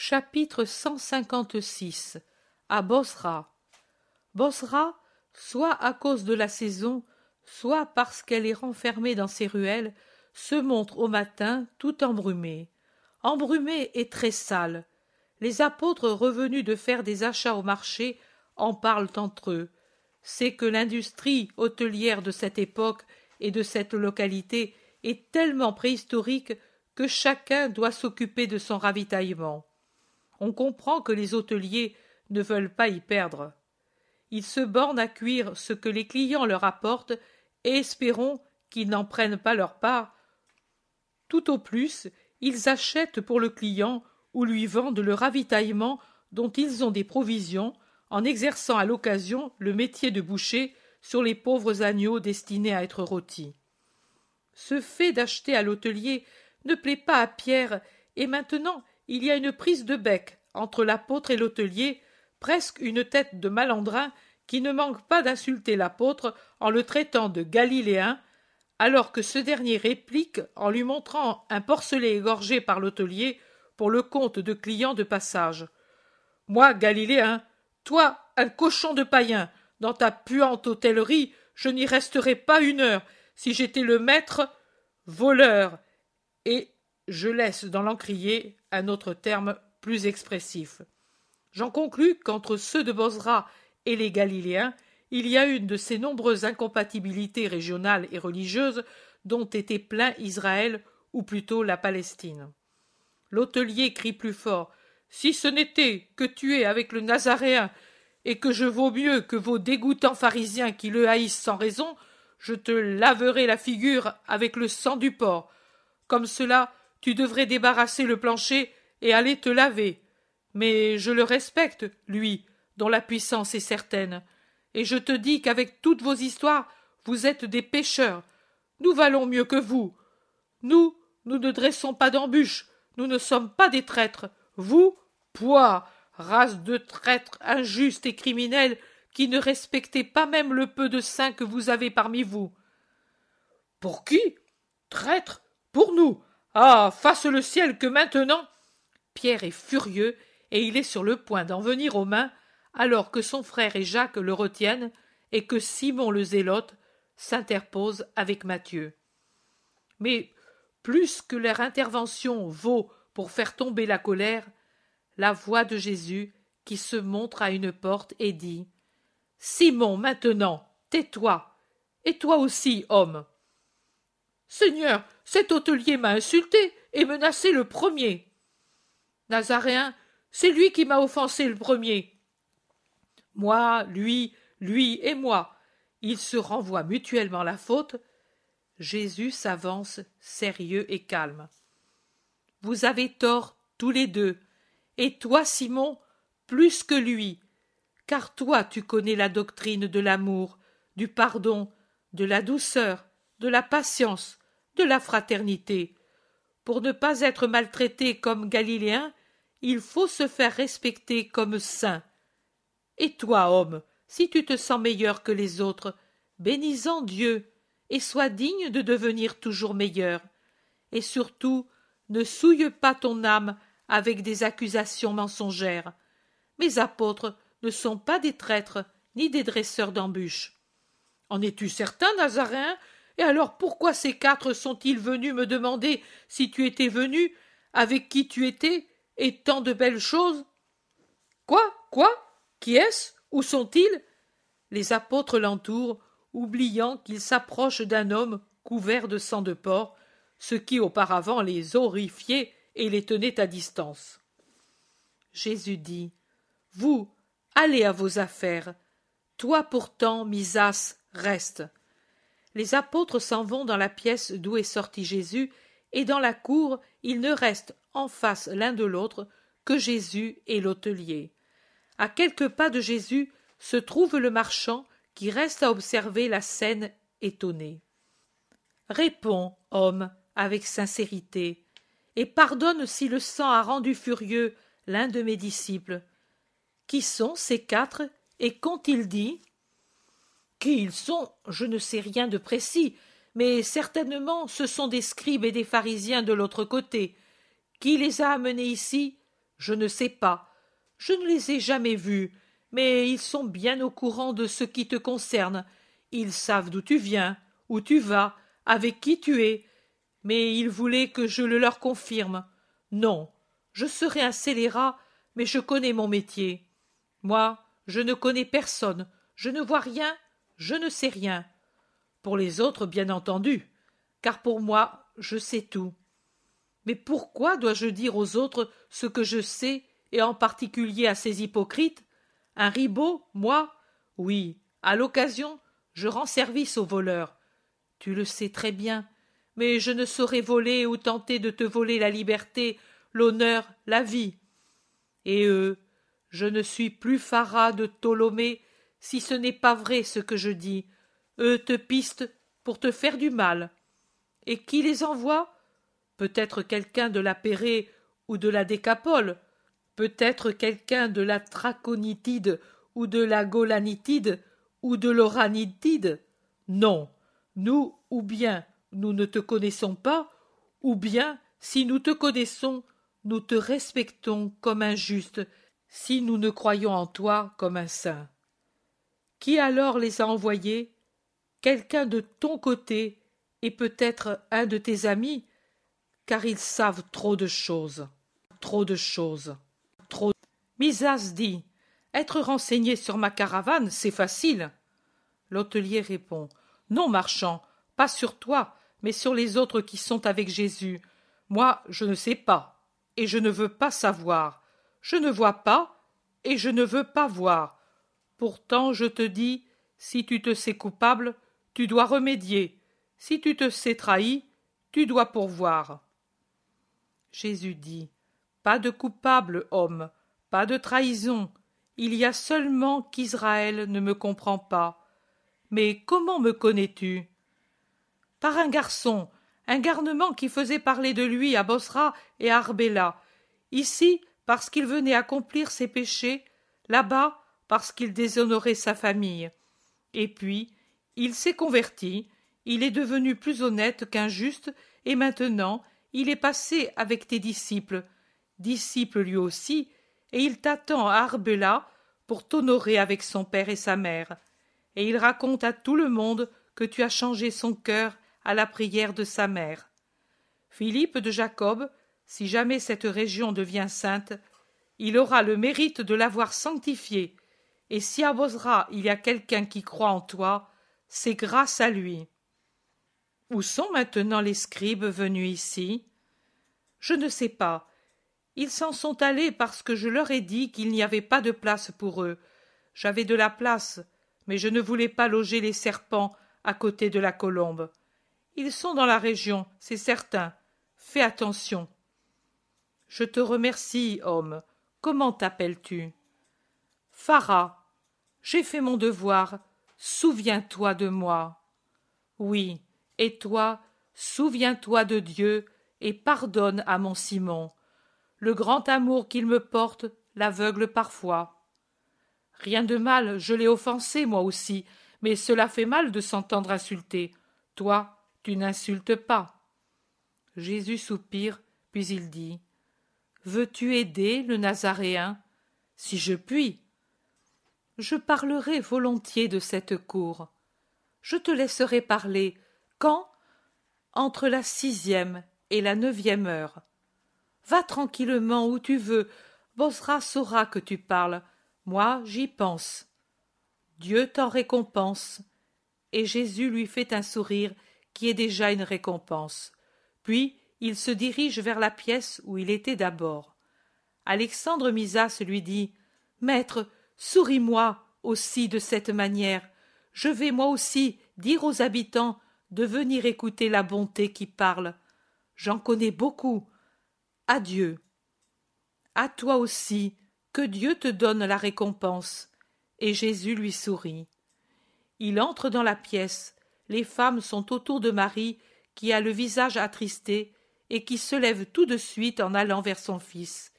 Chapitre 156. À Bosra. Bosra, soit à cause de la saison, soit parce qu'elle est renfermée dans ses ruelles, se montre au matin tout embrumée. Embrumée et très sale. Les apôtres revenus de faire des achats au marché en parlent entre eux. C'est que l'industrie hôtelière de cette époque et de cette localité est tellement préhistorique que chacun doit s'occuper de son ravitaillement. On comprend que les hôteliers ne veulent pas y perdre. Ils se bornent à cuire ce que les clients leur apportent et espérons qu'ils n'en prennent pas leur part. Tout au plus, ils achètent pour le client ou lui vendent le ravitaillement dont ils ont des provisions en exerçant à l'occasion le métier de boucher sur les pauvres agneaux destinés à être rôtis. Ce fait d'acheter à l'hôtelier ne plaît pas à Pierre et maintenant il y a une prise de bec entre l'apôtre et l'hôtelier, presque une tête de malandrin qui ne manque pas d'insulter l'apôtre en le traitant de Galiléen, alors que ce dernier réplique en lui montrant un porcelet égorgé par l'hôtelier pour le compte de clients de passage. « Moi, Galiléen, toi, un cochon de païen, dans ta puante hôtellerie, je n'y resterai pas une heure, si j'étais le maître, voleur. » Et je laisse dans l'encrier un autre terme plus expressif. J'en conclus qu'entre ceux de Bosra et les Galiléens, il y a une de ces nombreuses incompatibilités régionales et religieuses dont était plein Israël, ou plutôt la Palestine. L'hôtelier crie plus fort « Si ce n'était que tu es avec le Nazaréen et que je vaux mieux que vos dégoûtants pharisiens qui le haïssent sans raison, je te laverai la figure avec le sang du porc. Comme cela, tu devrais débarrasser le plancher et aller te laver. Mais je le respecte, lui, dont la puissance est certaine. Et je te dis qu'avec toutes vos histoires, vous êtes des pécheurs. Nous valons mieux que vous. Nous ne dressons pas d'embûches. Nous ne sommes pas des traîtres. Vous, pouah, race de traîtres injustes et criminels qui ne respectez pas même le peu de saints que vous avez parmi vous. Pour qui? Traîtres? Pour nous. Ah, fasse le ciel que maintenant. Pierre est furieux et il est sur le point d'en venir aux mains alors que son frère et Jacques le retiennent et que Simon le Zélote s'interpose avec Matthieu. Mais plus que leur intervention vaut pour faire tomber la colère, la voix de Jésus qui se montre à une porte et dit « Simon, maintenant, tais-toi, et toi aussi, homme. » « Seigneur, cet hôtelier m'a insulté et menacé le premier. »« Nazaréen, c'est lui qui m'a offensé le premier. »« Moi, lui et moi. » Ils se renvoient mutuellement la faute. Jésus s'avance, sérieux et calme. « Vous avez tort tous les deux, et toi, Simon, plus que lui, car toi tu connais la doctrine de l'amour, du pardon, de la douceur, de la patience, de la fraternité. Pour ne pas être maltraité comme Galiléen, il faut se faire respecter comme saint. Et toi, homme, si tu te sens meilleur que les autres, bénis-en Dieu, et sois digne de devenir toujours meilleur. Et surtout, ne souille pas ton âme avec des accusations mensongères. Mes apôtres ne sont pas des traîtres, ni des dresseurs d'embûches. En es-tu certain, Nazaréen? Et alors pourquoi ces quatre sont-ils venus me demander si tu étais venu, avec qui tu étais, et tant de belles choses? Quoi? Qui est-ce? Où sont-ils? Les apôtres l'entourent, oubliant qu'il s'approche d'un homme couvert de sang de porc, ce qui auparavant les horrifiait et les tenait à distance. Jésus dit « Vous, allez à vos affaires. Toi pourtant, Misas, reste. » Les apôtres s'en vont dans la pièce d'où est sorti Jésus, et dans la cour, il ne reste en face l'un de l'autre que Jésus et l'hôtelier. À quelques pas de Jésus se trouve le marchand qui reste à observer la scène étonné. Réponds, homme, avec sincérité, et pardonne si le sang a rendu furieux l'un de mes disciples. Qui sont ces quatre, et qu'ont-ils dit? Qui ils sont, je ne sais rien de précis, mais certainement ce sont des scribes et des pharisiens de l'autre côté. Qui les a amenés ici? Je ne sais pas. Je ne les ai jamais vus, mais ils sont bien au courant de ce qui te concerne. Ils savent d'où tu viens, où tu vas, avec qui tu es, mais ils voulaient que je le leur confirme. Non, je serai un scélérat, mais je connais mon métier. Moi, je ne connais personne, je ne vois rien, je ne sais rien. Pour les autres, bien entendu, car pour moi, je sais tout. Mais pourquoi dois-je dire aux autres ce que je sais, et en particulier à ces hypocrites? Un ribot, moi? Oui, à l'occasion, je rends service aux voleurs. Tu le sais très bien, mais je ne saurais voler ou tenter de te voler la liberté, l'honneur, la vie. Et eux, je ne suis plus Phara de Ptolomée, si ce n'est pas vrai ce que je dis. Eux te pistent pour te faire du mal. Et qui les envoie? Peut-être quelqu'un de la Pérée ou de la Décapole, peut-être quelqu'un de la Traconitide ou de la Golanitide ou de l'Oranitide. Non, nous, ou bien nous ne te connaissons pas, ou bien, si nous te connaissons, nous te respectons comme un juste, si nous ne croyons en toi comme un saint. Qui alors les a envoyés? Quelqu'un de ton côté, et peut-être un de tes amis, car ils savent trop de choses, trop de choses, trop. Misas dit: être renseigné sur ma caravane, c'est facile. L'hôtelier répond: non, marchand, pas sur toi, mais sur les autres qui sont avec Jésus. Moi, je ne sais pas, et je ne veux pas savoir. Je ne vois pas, et je ne veux pas voir. Pourtant, je te dis, si tu te sais coupable, tu dois remédier. Si tu te sais trahi, tu dois pourvoir. Jésus dit: pas de coupable, homme, pas de trahison. Il y a seulement qu'Israël ne me comprend pas. Mais comment me connais-tu? Par un garçon, un garnement qui faisait parler de lui à Bosra et à Arbela. Ici, parce qu'il venait accomplir ses péchés, là-bas, parce qu'il déshonorait sa famille. Et puis, il s'est converti, il est devenu plus honnête qu'injuste, et maintenant, il est passé avec tes disciples, disciple lui aussi, et il t'attend à Arbela pour t'honorer avec son père et sa mère. Et il raconte à tout le monde que tu as changé son cœur à la prière de sa mère. Philippe de Jacob, si jamais cette région devient sainte, il aura le mérite de l'avoir sanctifiée, et si à Bosra il y a quelqu'un qui croit en toi, c'est grâce à lui. Où sont maintenant les scribes venus ici? Je ne sais pas. Ils s'en sont allés parce que je leur ai dit qu'il n'y avait pas de place pour eux. J'avais de la place, mais je ne voulais pas loger les serpents à côté de la colombe. Ils sont dans la région, c'est certain. Fais attention. Je te remercie, homme. Comment t'appelles-tu? Phara. J'ai fait mon devoir. Souviens-toi de moi. Oui, et toi, souviens-toi de Dieu et pardonne à mon Simon. Le grand amour qu'il me porte l'aveugle parfois. Rien de mal, je l'ai offensé moi aussi, mais cela fait mal de s'entendre insulter. Toi, tu n'insultes pas. Jésus soupire, puis il dit: veux-tu aider le Nazaréen? Si je puis. Je parlerai volontiers de cette cour. Je te laisserai parler. Quand? Entre la 6e et la 9e heure. Va tranquillement où tu veux. Bosra saura que tu parles. Moi, j'y pense. Dieu t'en récompense. Et Jésus lui fait un sourire qui est déjà une récompense. Puis il se dirige vers la pièce où il était d'abord. Alexandre Misas lui dit: Maître, souris-moi aussi de cette manière. Je vais moi aussi dire aux habitants de venir écouter la bonté qui parle. J'en connais beaucoup. Adieu. À toi aussi, que Dieu te donne la récompense. Et Jésus lui sourit. Il entre dans la pièce. Les femmes sont autour de Marie, qui a le visage attristé et qui se lève tout de suite en allant vers son fils.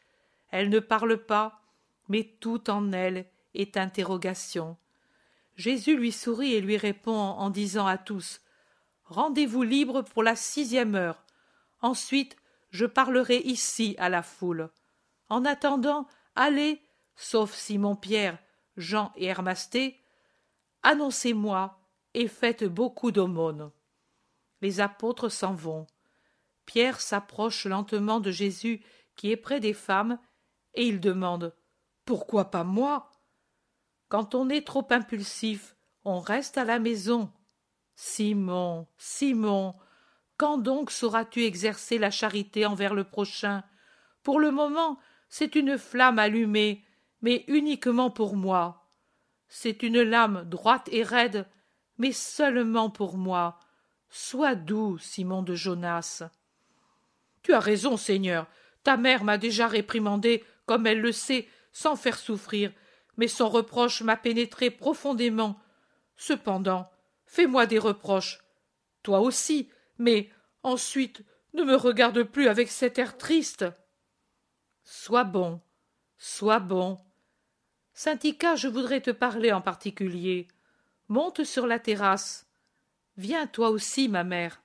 Elle ne parle pas, mais tout en elle est interrogation. Jésus lui sourit et lui répond en disant à tous: rendez-vous libre pour la 6e heure. Ensuite, je parlerai ici à la foule. En attendant, allez, sauf Simon-Pierre, Jean et Hermasté, annoncez-moi et faites beaucoup d'aumônes. Les apôtres s'en vont. Pierre s'approche lentement de Jésus qui est près des femmes, et il demande « Pourquoi pas moi ?» Quand on est trop impulsif, on reste à la maison. Simon, Simon, quand donc sauras-tu exercer la charité envers le prochain? Pour le moment, c'est une flamme allumée, mais uniquement pour moi. C'est une lame droite et raide, mais seulement pour moi. Sois doux, Simon de Jonas. Tu as raison, Seigneur. Ta mère m'a déjà réprimandé, comme elle le sait, sans faire souffrir, mais son reproche m'a pénétré profondément. Cependant, fais-moi des reproches. Toi aussi, mais ensuite, ne me regarde plus avec cet air triste. Sois bon, sois bon. Saint-Ica, je voudrais te parler en particulier. Monte sur la terrasse. Viens toi aussi, ma mère.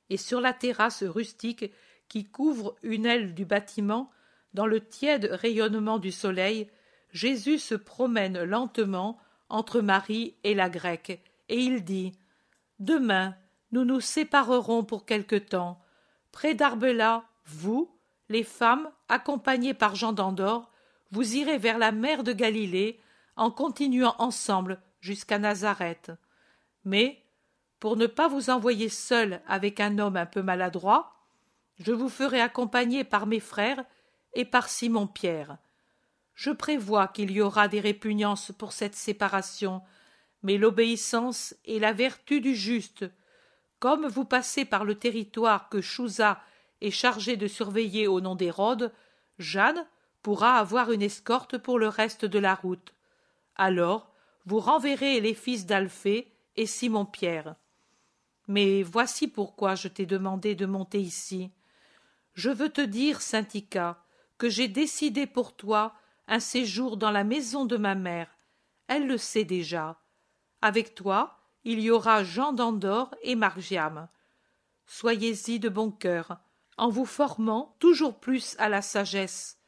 Et sur la terrasse rustique qui couvre une aile du bâtiment, dans le tiède rayonnement du soleil, Jésus se promène lentement entre Marie et la Grecque, et il dit « Demain, nous nous séparerons pour quelque temps. Près d'Arbela, vous, les femmes, accompagnées par Jean d'Andorre, vous irez vers la mer de Galilée, en continuant ensemble jusqu'à Nazareth. Mais, pour ne pas vous envoyer seul avec un homme un peu maladroit, je vous ferai accompagner par mes frères et par Simon-Pierre. Je prévois qu'il y aura des répugnances pour cette séparation, mais l'obéissance est la vertu du juste. Comme vous passez par le territoire que Chouza est chargé de surveiller au nom d'Hérode, Jeanne pourra avoir une escorte pour le reste de la route. Alors, vous renverrez les fils d'Alphée et Simon-Pierre. Mais voici pourquoi je t'ai demandé de monter ici. Je veux te dire, Saint-Ica, que j'ai décidé pour toi un séjour dans la maison de ma mère. Elle le sait déjà. Avec toi, il y aura Jean d'Andorre et Margiam. Soyez-y de bon cœur, en vous formant toujours plus à la sagesse.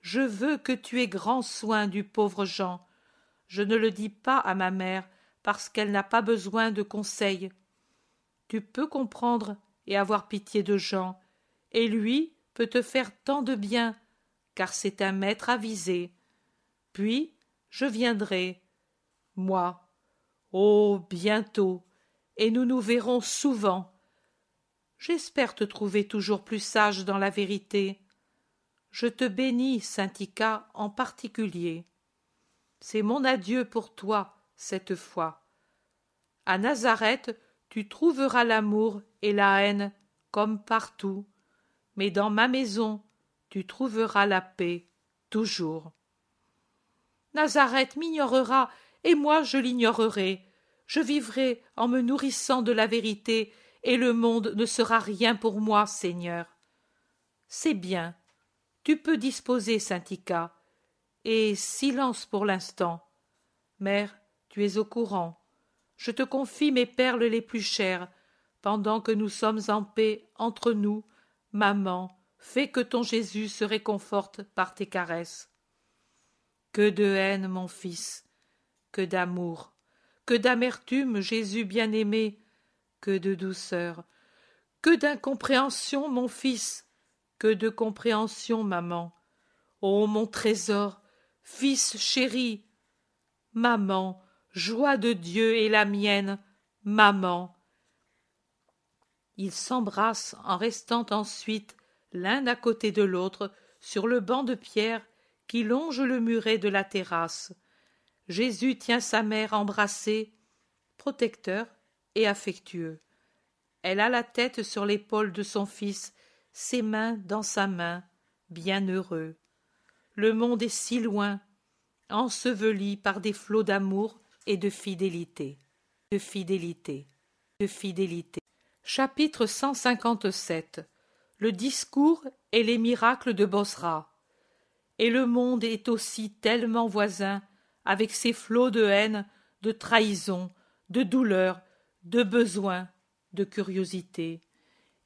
Je veux que tu aies grand soin du pauvre Jean. Je ne le dis pas à ma mère, parce qu'elle n'a pas besoin de conseils. Tu peux comprendre et avoir pitié de Jean, et lui peut te faire tant de bien, car c'est un maître avisé. Puis je viendrai, moi, oh, bientôt, et nous nous verrons souvent. J'espère te trouver toujours plus sage dans la vérité. Je te bénis, Saint-Ica, en particulier. C'est mon adieu pour toi, cette fois. À Nazareth, tu trouveras l'amour et la haine, comme partout, mais dans ma maison, tu trouveras la paix, toujours. Nazareth m'ignorera, et moi je l'ignorerai. Je vivrai en me nourrissant de la vérité, et le monde ne sera rien pour moi, Seigneur. C'est bien. Tu peux disposer, Saint-Ica. Et silence pour l'instant. Mère, tu es au courant. Je te confie mes perles les plus chères. Pendant que nous sommes en paix entre nous, maman, fais que ton Jésus se réconforte par tes caresses. Que de haine, mon fils, que d'amour, que d'amertume, Jésus bien-aimé, que de douceur, que d'incompréhension, mon fils, que de compréhension, maman. Ô mon trésor, fils chéri, maman, joie de Dieu et la mienne, maman. Ils s'embrassent en restant ensuite l'un à côté de l'autre sur le banc de pierre qui longe le muret de la terrasse. Jésus tient sa mère embrassée, protecteur et affectueux. Elle a la tête sur l'épaule de son fils, ses mains dans sa main, bien heureux. Le monde est si loin, enseveli par des flots d'amour et de fidélité, de fidélité, de fidélité. Chapitre 157. Le discours et les miracles de Bosra. Et le monde est aussi tellement voisin, avec ses flots de haine, de trahison, de douleur, de besoin, de curiosité.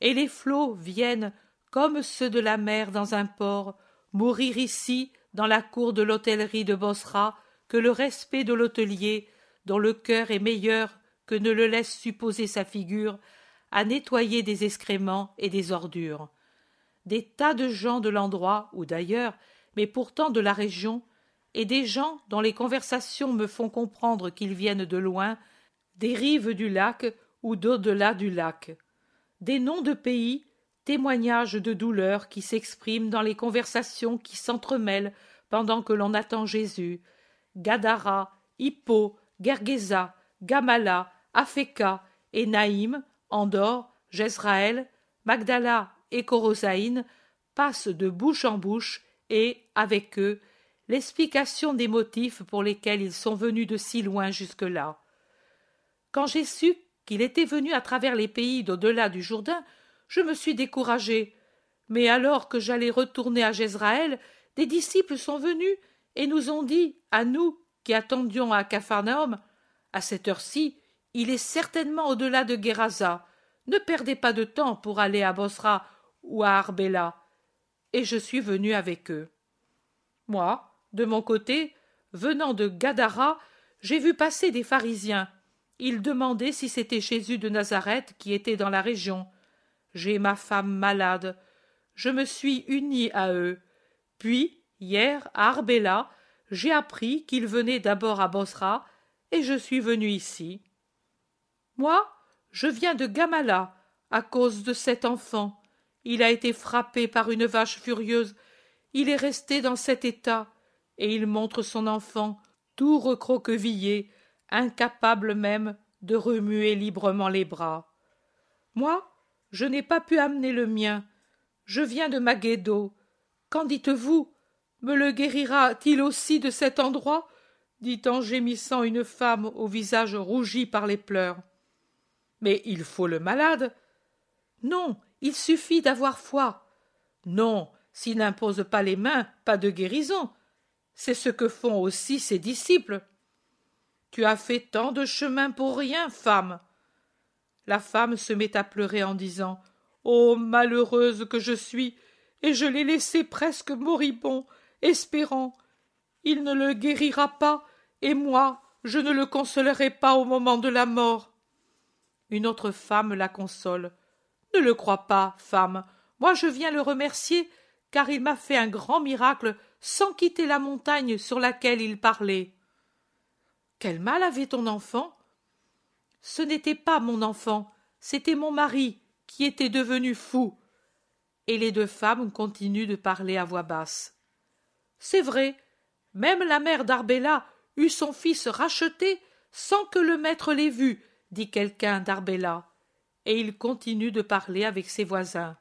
Et les flots viennent, comme ceux de la mer dans un port, mourir ici, dans la cour de l'hôtellerie de Bosra, que le respect de l'hôtelier, dont le cœur est meilleur que ne le laisse supposer sa figure, à nettoyer des excréments et des ordures. Des tas de gens de l'endroit, ou d'ailleurs, mais pourtant de la région, et des gens dont les conversations me font comprendre qu'ils viennent de loin, des rives du lac ou d'au-delà du lac. Des noms de pays, témoignages de douleur qui s'expriment dans les conversations qui s'entremêlent pendant que l'on attend Jésus. Gadara, Hippo, Gergesa, Gamala, Afeka et Naïm, Andor, Jezraël, Magdala et Corosaïne passent de bouche en bouche et, avec eux, l'explication des motifs pour lesquels ils sont venus de si loin jusque-là. Quand j'ai su qu'il était venu à travers les pays d'au-delà du Jourdain, je me suis découragé. Mais alors que j'allais retourner à Jezraël, des disciples sont venus et nous ont dit, à nous qui attendions à Capharnaüm, à cette heure-ci, il est certainement au-delà de Guérasa. Ne perdez pas de temps pour aller à Bosra ou à Arbela. Et je suis venu avec eux. Moi, de mon côté, venant de Gadara, j'ai vu passer des pharisiens. Ils demandaient si c'était Jésus de Nazareth qui était dans la région. J'ai ma femme malade. Je me suis uni à eux. Puis, hier, à Arbela, j'ai appris qu'il venait d'abord à Bosra, et je suis venu ici. Moi, je viens de Gamala, à cause de cet enfant. Il a été frappé par une vache furieuse. Il est resté dans cet état, et il montre son enfant, tout recroquevillé, incapable même de remuer librement les bras. Moi, je n'ai pas pu amener le mien. Je viens de Magédo. Qu'en dites-vous? Me le guérira-t-il aussi de cet endroit? Dit en gémissant une femme au visage rougi par les pleurs. Mais il faut le malade. Non, il suffit d'avoir foi. Non, s'il n'impose pas les mains, pas de guérison. C'est ce que font aussi ses disciples. Tu as fait tant de chemin pour rien, femme. La femme se met à pleurer en disant « Ô malheureuse que je suis, et je l'ai laissé presque moribond, espérant. Il ne le guérira pas, et moi, je ne le consolerai pas au moment de la mort. » Une autre femme la console. « Ne le crois pas, femme, moi je viens le remercier, car il m'a fait un grand miracle sans quitter la montagne sur laquelle il parlait. » Quel mal avait ton enfant? Ce n'était pas mon enfant, c'était mon mari qui était devenu fou. Et les deux femmes continuent de parler à voix basse. C'est vrai, même la mère d'Arbela eut son fils racheté sans que le maître l'ait vu, dit quelqu'un d'Arbela. Et il continue de parler avec ses voisins.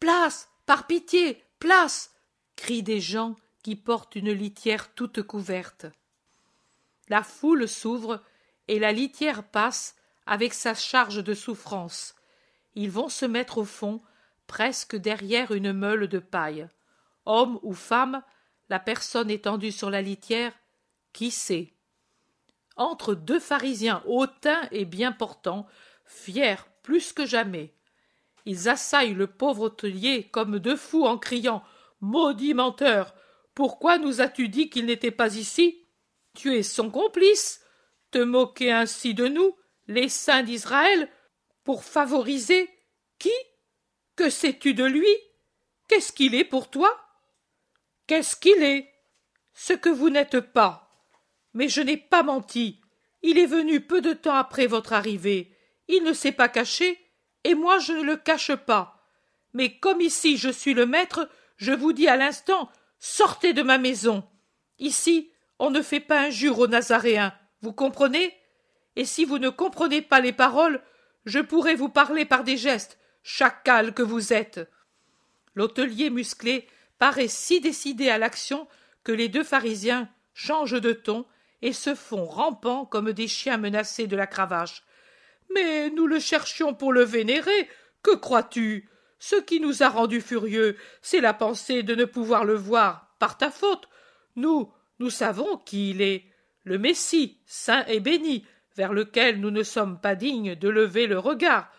Place, par pitié, place, crient des gens qui portent une litière toute couverte. La foule s'ouvre et la litière passe avec sa charge de souffrance. Ils vont se mettre au fond, presque derrière une meule de paille. Homme ou femme, la personne étendue sur la litière, qui sait? Entre deux pharisiens hautains et bien portants, fiers plus que jamais. Ils assaillent le pauvre hôtelier comme deux fous en criant « Maudit menteur! Pourquoi nous as-tu dit qu'il n'était pas ici? Tu es son complice! Te moquer ainsi de nous, les saints d'Israël, pour favoriser qui? Que sais-tu de lui? Qu'est-ce qu'il est pour toi? Qu'est-ce qu'il est? Ce que vous n'êtes pas. Mais je n'ai pas menti. Il est venu peu de temps après votre arrivée. Il ne s'est pas caché, et moi je ne le cache pas. Mais comme ici je suis le maître, je vous dis à l'instant, sortez de ma maison. Ici, on ne fait pas injure aux Nazaréens, vous comprenez? Et si vous ne comprenez pas les paroles, je pourrais vous parler par des gestes, chacal que vous êtes. L'hôtelier musclé paraît si décidé à l'action que les deux pharisiens changent de ton et se font rampants comme des chiens menacés de la cravache. Mais nous le cherchions pour le vénérer. Que crois-tu? Ce qui nous a rendus furieux, c'est la pensée de ne pouvoir le voir par ta faute. Nous savons qui il est, le Messie, saint et béni, vers lequel nous ne sommes pas dignes de lever le regard.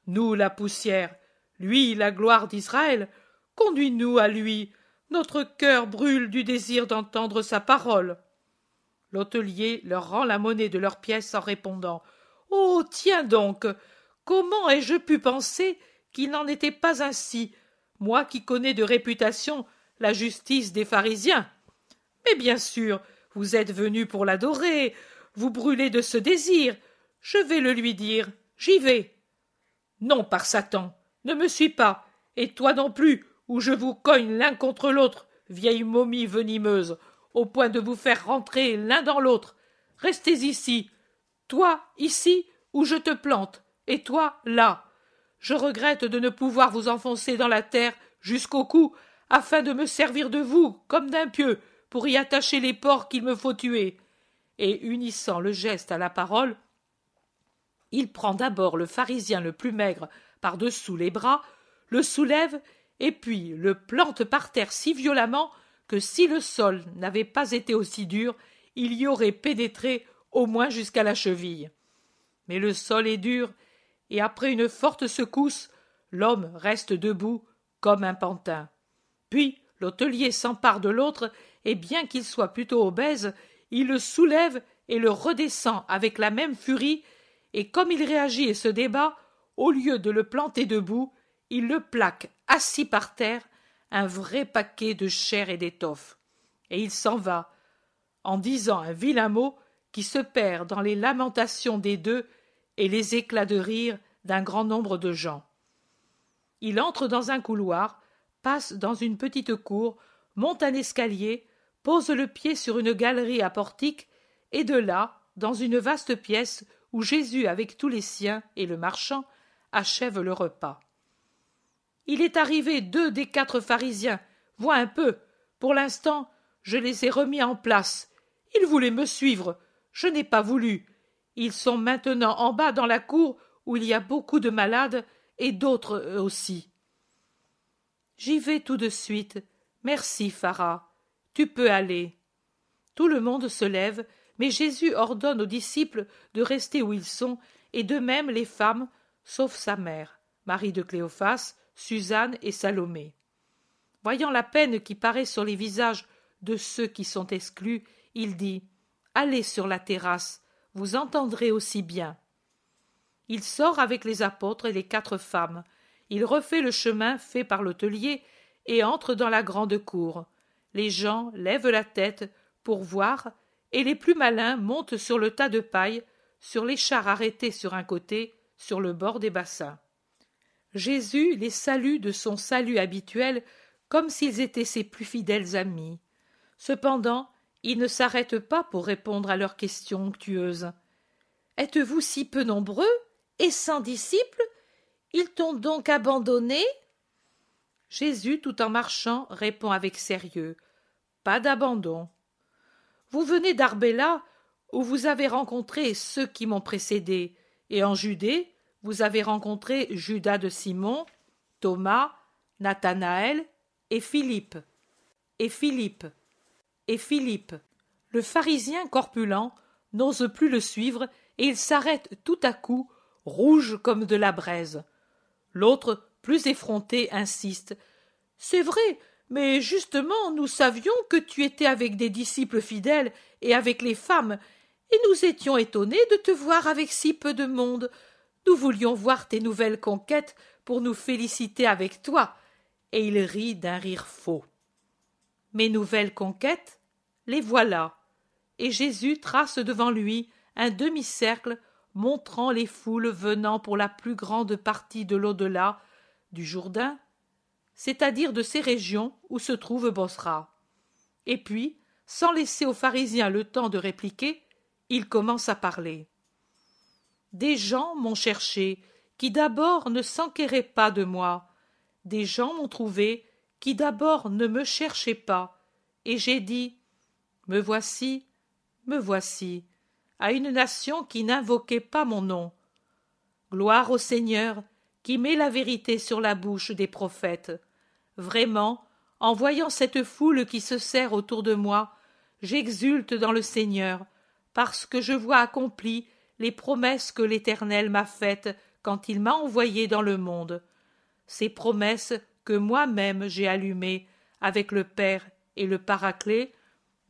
Nous, la poussière, lui, la gloire d'Israël. Conduis-nous à lui. Notre cœur brûle du désir d'entendre sa parole. » L'hôtelier leur rend la monnaie de leurs pièces en répondant « Oh, tiens donc, comment ai-je pu penser qu'il n'en était pas ainsi, moi qui connais de réputation la justice des pharisiens? Mais bien sûr, vous êtes venu pour l'adorer, vous brûlez de ce désir, je vais le lui dire, j'y vais. » « Non, par Satan, ne me suis pas, et toi non plus, ou je vous cogne l'un contre l'autre, vieille momie venimeuse, au point de vous faire rentrer l'un dans l'autre. Restez ici, toi ici, où je te plante, et toi là. Je regrette de ne pouvoir vous enfoncer dans la terre jusqu'au cou, afin de me servir de vous comme d'un pieu pour y attacher les porcs qu'il me faut tuer. » Et unissant le geste à la parole, il prend d'abord le pharisien le plus maigre par-dessous les bras, le soulève et puis le plante par terre si violemment que si le sol n'avait pas été aussi dur, il y aurait pénétré au moins jusqu'à la cheville. Mais le sol est dur, et après une forte secousse, l'homme reste debout comme un pantin. Puis l'hôtelier s'empare de l'autre, et bien qu'il soit plutôt obèse, il le soulève et le redescend avec la même furie, et comme il réagit et se débat, au lieu de le planter debout, il le plaque assis par terre, un vrai paquet de chair et d'étoffe. Et il s'en va, en disant un vilain mot qui se perd dans les lamentations des deux et les éclats de rire d'un grand nombre de gens. Il entre dans un couloir, passe dans une petite cour, monte un escalier, pose le pied sur une galerie à portique, et de là, dans une vaste pièce où Jésus avec tous les siens et le marchand achève le repas. Il est arrivé 2 des 4 pharisiens, vois un peu, pour l'instant je les ai remis en place. Ils voulaient me suivre, je n'ai pas voulu. Ils sont maintenant en bas dans la cour où il y a beaucoup de malades et d'autres eux aussi. J'y vais tout de suite. Merci, Phara. Tu peux aller. Tout le monde se lève, mais Jésus ordonne aux disciples de rester où ils sont, et de même les femmes, sauf sa mère, Marie de Cléophas, Suzanne et Salomé. Voyant la peine qui paraît sur les visages de ceux qui sont exclus, il dit « Allez sur la terrasse, vous entendrez aussi bien. » Il sort avec les apôtres et les 4 femmes. Il refait le chemin fait par l'hôtelier et entre dans la grande cour. Les gens lèvent la tête pour voir, et les plus malins montent sur le tas de paille, sur les chars arrêtés sur un côté, sur le bord des bassins. Jésus les salue de son salut habituel, comme s'ils étaient ses plus fidèles amis. Cependant, il ne s'arrête pas pour répondre à leurs questions onctueuses. « Êtes-vous si peu nombreux et sans disciples? Ils t'ont donc abandonné ?» Jésus, tout en marchant, répond avec sérieux. « Pas d'abandon. Vous venez d'Arbela, où vous avez rencontré ceux qui m'ont précédé, et en Judée, vous avez rencontré Judas de Simon, Thomas, Nathanaël et Philippe. Et Philippe. Et Philippe. » Le pharisien corpulent n'ose plus le suivre, et il s'arrête tout à coup, rouge comme de la braise. L'autre, plus effronté, insiste. « C'est vrai, mais justement nous savions que tu étais avec des disciples fidèles et avec les femmes, et nous étions étonnés de te voir avec si peu de monde. Nous voulions voir tes nouvelles conquêtes pour nous féliciter avec toi. » Et il rit d'un rire faux. « Mes nouvelles conquêtes, les voilà. » Et Jésus trace devant lui un demi-cercle montrant les foules venant pour la plus grande partie de l'au-delà, du Jourdain, c'est-à-dire de ces régions où se trouve Bosra. Et puis, sans laisser aux pharisiens le temps de répliquer, il commence à parler. « Des gens m'ont cherché, qui d'abord ne s'enquéraient pas de moi. Des gens m'ont trouvé, qui d'abord ne me cherchaient pas. Et j'ai dit, me voici, à une nation qui n'invoquait pas mon nom. Gloire au Seigneur, qui met la vérité sur la bouche des prophètes. Vraiment, en voyant cette foule qui se serre autour de moi, j'exulte dans le Seigneur, parce que je vois accomplies les promesses que l'Éternel m'a faites quand il m'a envoyé dans le monde. Ces promesses que moi-même j'ai allumées, avec le Père et le Paraclet,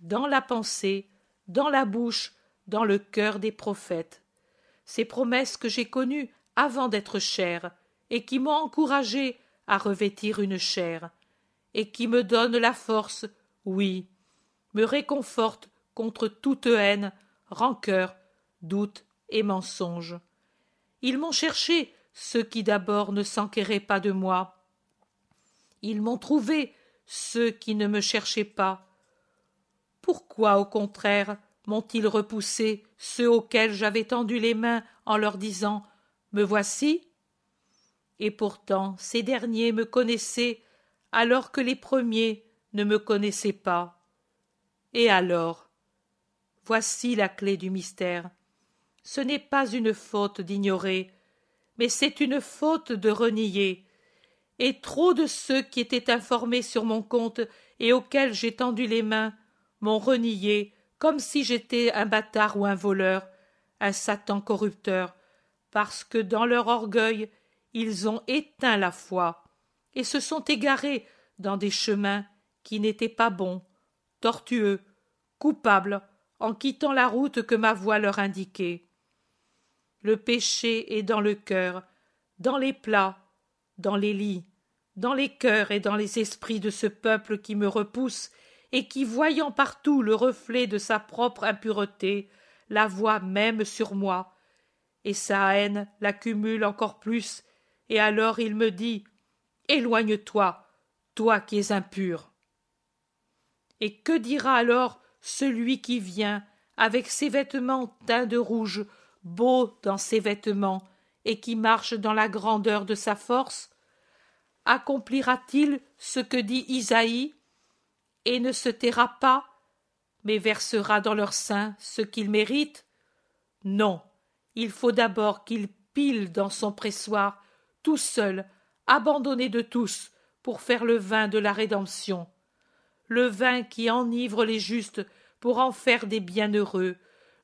dans la pensée, dans la bouche, dans le cœur des prophètes. Ces promesses que j'ai connues avant d'être chair, et qui m'ont encouragé à revêtir une chair, et qui me donnent la force, oui, me réconfortent contre toute haine, rancœur, doute et mensonge. Ils m'ont cherché, ceux qui d'abord ne s'enquéraient pas de moi. Ils m'ont trouvé, ceux qui ne me cherchaient pas. Pourquoi, au contraire, m'ont-ils repoussé, ceux auxquels j'avais tendu les mains en leur disant « Me voici » ? Et pourtant ces derniers me connaissaient alors que les premiers ne me connaissaient pas. Et alors ? Voici la clé du mystère. Ce n'est pas une faute d'ignorer, mais c'est une faute de renier. Et trop de ceux qui étaient informés sur mon compte et auxquels j'ai tendu les mains m'ont renié comme si j'étais un bâtard ou un voleur, un Satan corrupteur, parce que dans leur orgueil ils ont éteint la foi et se sont égarés dans des chemins qui n'étaient pas bons, tortueux, coupables, en quittant la route que ma voix leur indiquait. Le péché est dans le cœur, dans les plats, dans les lits, dans les cœurs et dans les esprits de ce peuple qui me repousse et qui, voyant partout le reflet de sa propre impureté, la voit même sur moi, et sa haine l'accumule encore plus, et alors il me dit « Éloigne-toi, toi qui es impur !» Et que dira alors celui qui vient, avec ses vêtements teints de rouge, beau dans ses vêtements, et qui marche dans la grandeur de sa force? Accomplira-t-il ce que dit Isaïe, et ne se taira pas, mais versera dans leur sein ce qu'il mérite? Non, il faut d'abord qu'il pile dans son pressoir, tout seul, abandonné de tous, pour faire le vin de la rédemption. Le vin qui enivre les justes pour en faire des bienheureux,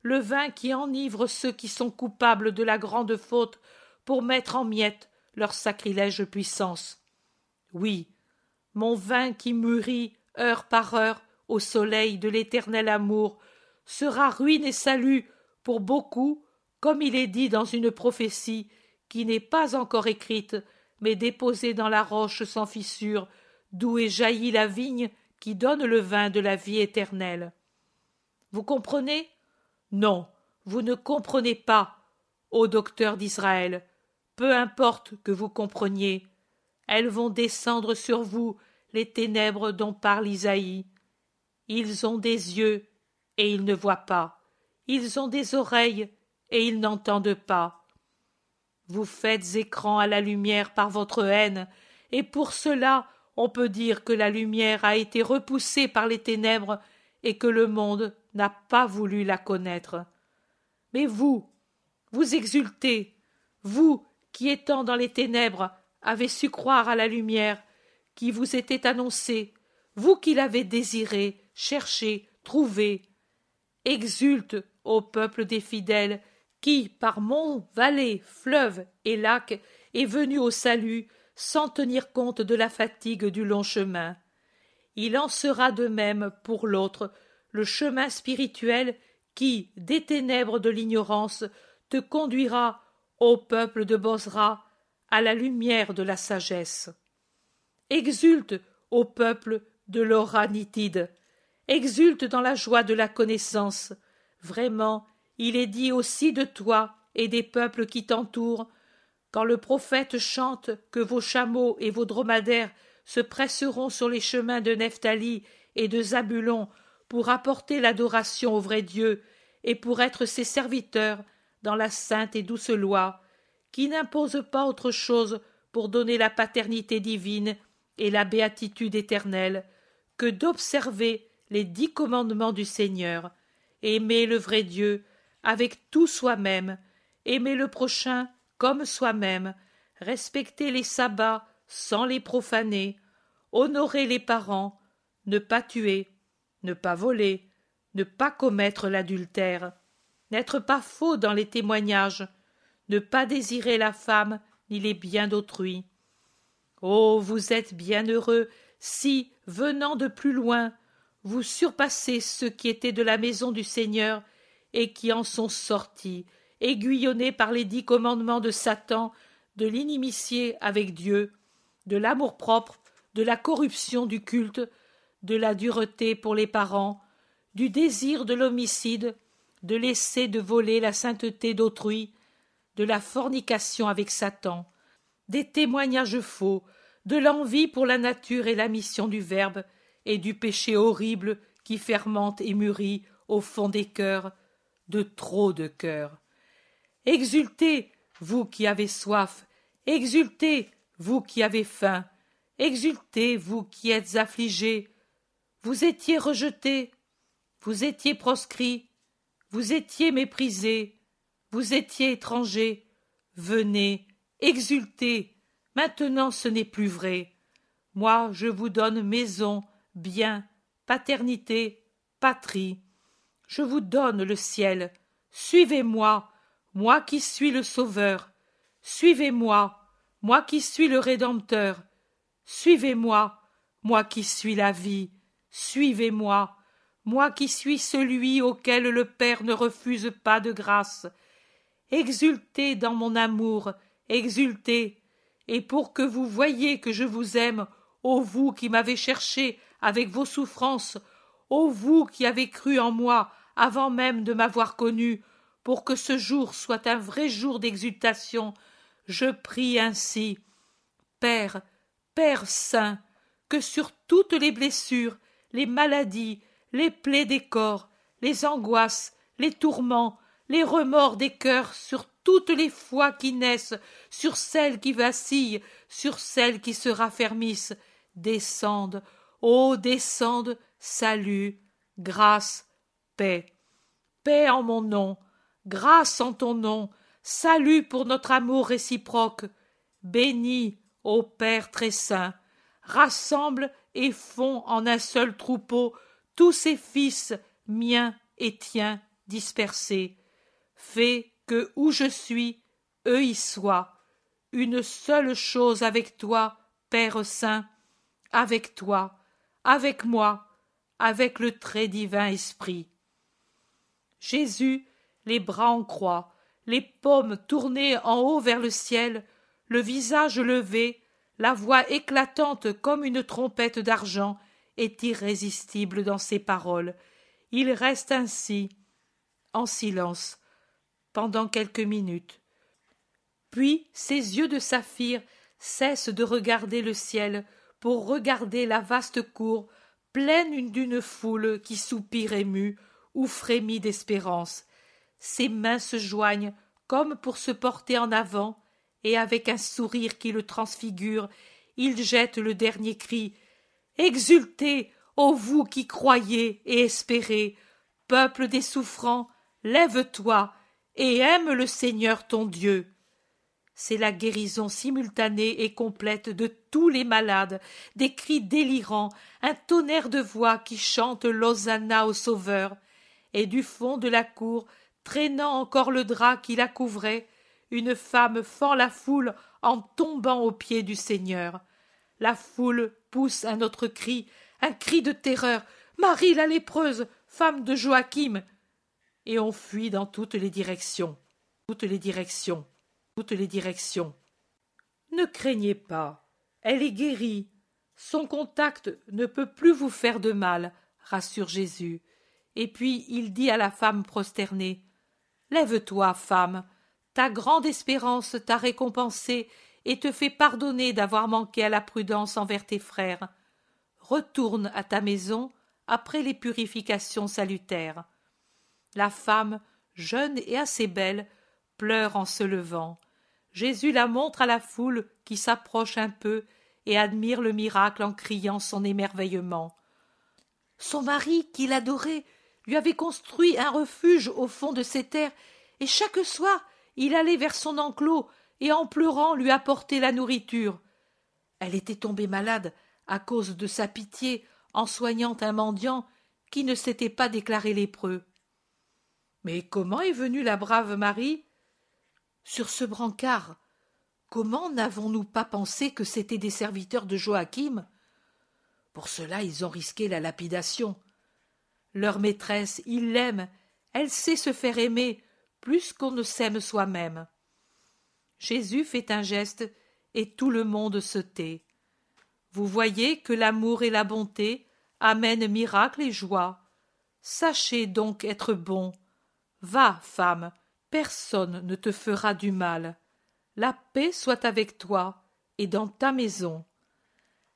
le vin qui enivre ceux qui sont coupables de la grande faute pour mettre en miettes leur sacrilège puissance. Oui, mon vin qui mûrit heure par heure au soleil de l'éternel amour sera ruine et salut pour beaucoup, comme il est dit dans une prophétie qui n'est pas encore écrite, mais déposée dans la roche sans fissure, d'où est jaillie la vigne qui donne le vin de la vie éternelle. Vous comprenez? Non, vous ne comprenez pas, ô docteurs d'Israël. Peu importe que vous compreniez. Elles vont descendre sur vous, les ténèbres dont parle Isaïe. Ils ont des yeux, et ils ne voient pas. Ils ont des oreilles, et ils n'entendent pas. Vous faites écran à la lumière par votre haine, et pour cela on peut dire que la lumière a été repoussée par les ténèbres et que le monde n'a pas voulu la connaître. Mais vous, vous exultez, vous qui, étant dans les ténèbres, avez su croire à la lumière qui vous était annoncée, vous qui l'avez désirée, cherchée, trouvée. Exulte, ô peuple des fidèles, qui, par monts, vallées, fleuves et lacs, est venu au salut, sans tenir compte de la fatigue du long chemin. Il en sera de même pour l'autre, le chemin spirituel qui, des ténèbres de l'ignorance, te conduira, ô peuple de Bosra, à la lumière de la sagesse. Exulte, ô peuple de l'Oranitide, exulte dans la joie de la connaissance. Vraiment, il est dit aussi de toi et des peuples qui t'entourent, quand le prophète chante que vos chameaux et vos dromadaires se presseront sur les chemins de Nephtali et de Zabulon pour apporter l'adoration au vrai Dieu et pour être ses serviteurs dans la sainte et douce loi, qui n'impose pas autre chose pour donner la paternité divine et la béatitude éternelle que d'observer les 10 commandements du Seigneur, aimer le vrai Dieu avec tout soi-même, aimer le prochain comme soi-même, respecter les sabbats sans les profaner, honorer les parents, ne pas tuer, ne pas voler, ne pas commettre l'adultère, n'être pas faux dans les témoignages, ne pas désirer la femme ni les biens d'autrui. Oh, vous êtes bienheureux si, venant de plus loin, vous surpassez ceux qui étaient de la maison du Seigneur et qui en sont sortis, aiguillonnés par les 10 commandements de Satan, de l'inimitié avec Dieu, de l'amour-propre, de la corruption du culte, de la dureté pour les parents, du désir de l'homicide, de l'essai de voler la sainteté d'autrui, de la fornication avec Satan, des témoignages faux, de l'envie pour la nature et la mission du Verbe, et du péché horrible qui fermente et mûrit au fond des cœurs, de trop de cœurs. Exultez, vous qui avez soif, exultez, vous qui avez faim, exultez, vous qui êtes affligés. Vous étiez rejetés, vous étiez proscrits, vous étiez méprisés, vous étiez étrangers. Venez, exultez, maintenant ce n'est plus vrai. Moi, je vous donne maison, bien, paternité, patrie. Je vous donne le ciel. Suivez-moi, moi qui suis le Sauveur. Suivez-moi, moi qui suis le Rédempteur. Suivez-moi, moi qui suis la vie. Suivez-moi, moi qui suis celui auquel le Père ne refuse pas de grâce. Exultez dans mon amour, exultez, et pour que vous voyiez que je vous aime, ô vous qui m'avez cherché avec vos souffrances, ô vous qui avez cru en moi avant même de m'avoir connu, pour que ce jour soit un vrai jour d'exultation, je prie ainsi. Père, Père saint, que sur toutes les blessures, les maladies, les plaies des corps, les angoisses, les tourments, les remords des cœurs, sur toutes les foi qui naissent, sur celles qui vacillent, sur celles qui se raffermissent, descendent, ô descendent, salut, grâce, paix. Paix en mon nom, grâce en ton nom, salut pour notre amour réciproque. Bénis, ô Père très saint, rassemble et fonds en un seul troupeau tous ces fils, miens et tiens, dispersés. Fais que où je suis, eux y soient. Une seule chose avec toi, Père saint, avec toi, avec moi, avec le très divin esprit. Jésus, les bras en croix, les paumes tournées en haut vers le ciel, le visage levé, la voix éclatante comme une trompette d'argent, est irrésistible dans ses paroles. Il reste ainsi, en silence, pendant quelques minutes. Puis ses yeux de saphir cessent de regarder le ciel pour regarder la vaste cour pleine d'une foule qui soupire émue ou frémit d'espérance. Ses mains se joignent comme pour se porter en avant, et avec un sourire qui le transfigure, il jette le dernier cri. Exultez, ô vous qui croyez et espérez, peuple des souffrants, lève-toi et aime le Seigneur ton Dieu. C'est la guérison simultanée et complète de tous les malades, des cris délirants, un tonnerre de voix qui chante l'Hosanna au Sauveur, et du fond de la cour, traînant encore le drap qui la couvrait, une femme fend la foule en tombant aux pieds du Seigneur. La foule pousse un autre cri, un cri de terreur. Marie la lépreuse, femme de Joachim. Et on fuit dans toutes les directions, toutes les directions, toutes les directions. Ne craignez pas, elle est guérie. Son contact ne peut plus vous faire de mal, rassure Jésus. Et puis il dit à la femme prosternée, « Lève-toi, femme, ta grande espérance t'a récompensée et te fait pardonner d'avoir manqué à la prudence envers tes frères. Retourne à ta maison après les purifications salutaires. » La femme, jeune et assez belle, pleure en se levant. Jésus la montre à la foule qui s'approche un peu et admire le miracle en criant son émerveillement. Son mari, qui l'adorait, lui avait construit un refuge au fond de ces terres, et chaque soir il allait vers son enclos et en pleurant lui apportait la nourriture. Elle était tombée malade à cause de sa pitié en soignant un mendiant qui ne s'était pas déclaré lépreux. Mais comment est venue la brave Marie? Sur ce brancard. Comment n'avons-nous pas pensé que c'étaient des serviteurs de Joachim? Pour cela, ils ont risqué la lapidation. Leur maîtresse, ils l'aiment, elle sait se faire aimer plus qu'on ne s'aime soi-même. Jésus fait un geste et tout le monde se tait. Vous voyez que l'amour et la bonté amènent miracle et joie. Sachez donc être bon. Va, femme, personne ne te fera du mal. La paix soit avec toi et dans ta maison.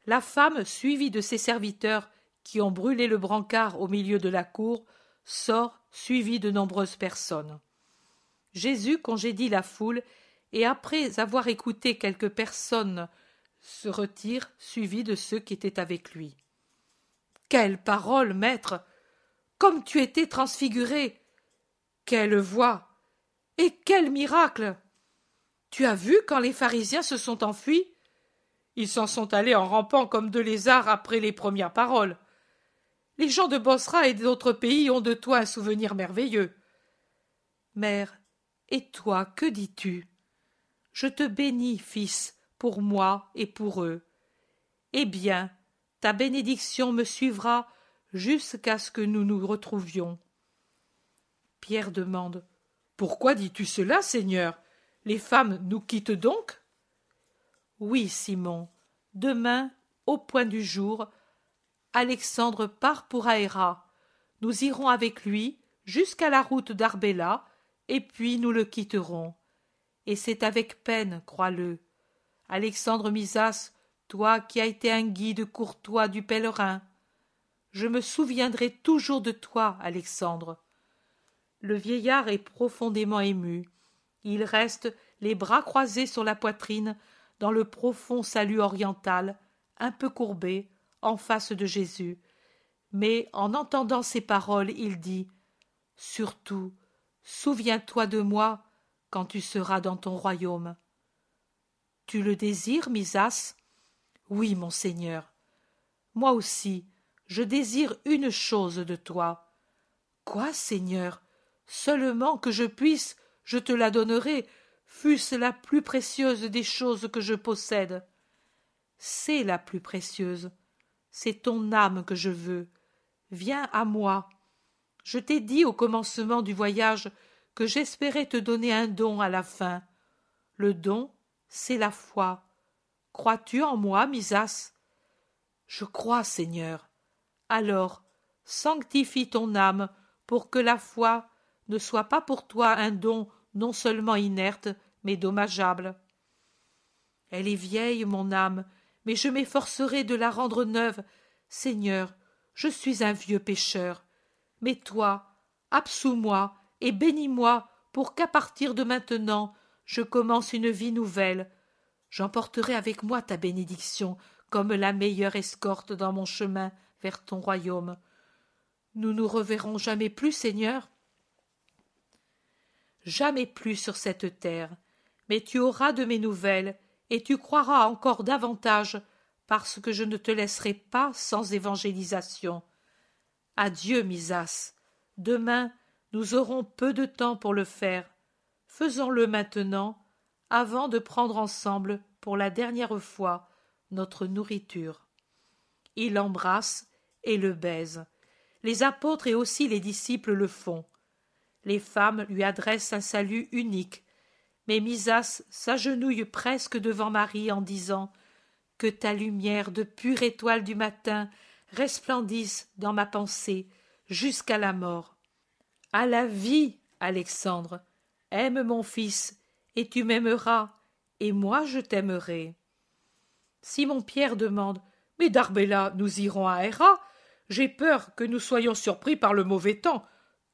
La femme, suivie de ses serviteurs qui ont brûlé le brancard au milieu de la cour, sort suivie de nombreuses personnes. Jésus congédie la foule et après avoir écouté quelques personnes se retire suivi de ceux qui étaient avec lui. Quelle parole, maître! Comme tu étais transfiguré! Quelle voix! Et quel miracle! Tu as vu quand les pharisiens se sont enfuis? Ils s'en sont allés en rampant comme deux lézards après les premières paroles. Les gens de Bosra et d'autres pays ont de toi un souvenir merveilleux. Mère, et toi, que dis-tu? Je te bénis, fils, pour moi et pour eux. Eh bien, ta bénédiction me suivra jusqu'à ce que nous nous retrouvions. Pierre demande: Pourquoi dis-tu cela, Seigneur? Les femmes nous quittent donc? Oui, Simon, demain, au point du jour, Alexandre part pour Aéra. Nous irons avec lui jusqu'à la route d'Arbela, et puis nous le quitterons. Et c'est avec peine, crois-le. Alexandre Misas, toi qui as été un guide courtois du pèlerin, je me souviendrai toujours de toi, Alexandre. Le vieillard est profondément ému. Il reste, les bras croisés sur la poitrine, dans le profond salut oriental, un peu courbé, en face de Jésus. Mais en entendant ces paroles, il dit: Surtout, souviens-toi de moi quand tu seras dans ton royaume. Tu le désires, Misas? Oui, mon Seigneur. Moi aussi, je désire une chose de toi. Quoi, Seigneur? Seulement que je puisse, je te la donnerai, fût-ce la plus précieuse des choses que je possède. C'est la plus précieuse. C'est ton âme que je veux. Viens à moi. Je t'ai dit au commencement du voyage que j'espérais te donner un don à la fin. Le don, c'est la foi. Crois-tu en moi, Misas? Je crois, Seigneur. Alors, sanctifie ton âme pour que la foi ne soit pas pour toi un don non seulement inerte, mais dommageable. Elle est vieille, mon âme, mais je m'efforcerai de la rendre neuve. Seigneur, je suis un vieux pécheur. Mais toi, absous-moi et bénis-moi pour qu'à partir de maintenant, je commence une vie nouvelle. J'emporterai avec moi ta bénédiction comme la meilleure escorte dans mon chemin vers ton royaume. Nous nous reverrons jamais plus, Seigneur? Jamais plus sur cette terre, mais tu auras de mes nouvelles, et tu croiras encore davantage, parce que je ne te laisserai pas sans évangélisation. Adieu, Misas. Demain, nous aurons peu de temps pour le faire. Faisons-le maintenant, avant de prendre ensemble, pour la dernière fois, notre nourriture. Il l'embrasse et le baise. Les apôtres et aussi les disciples le font. Les femmes lui adressent un salut unique, mais Misas s'agenouille presque devant Marie en disant: Que ta lumière de pure étoile du matin resplendisse dans ma pensée jusqu'à la mort. À la vie, Alexandre, aime mon fils, et tu m'aimeras, et moi je t'aimerai. Simon-Pierre demande: Mais d'Arbela, nous irons à Héra? J'ai peur que nous soyons surpris par le mauvais temps,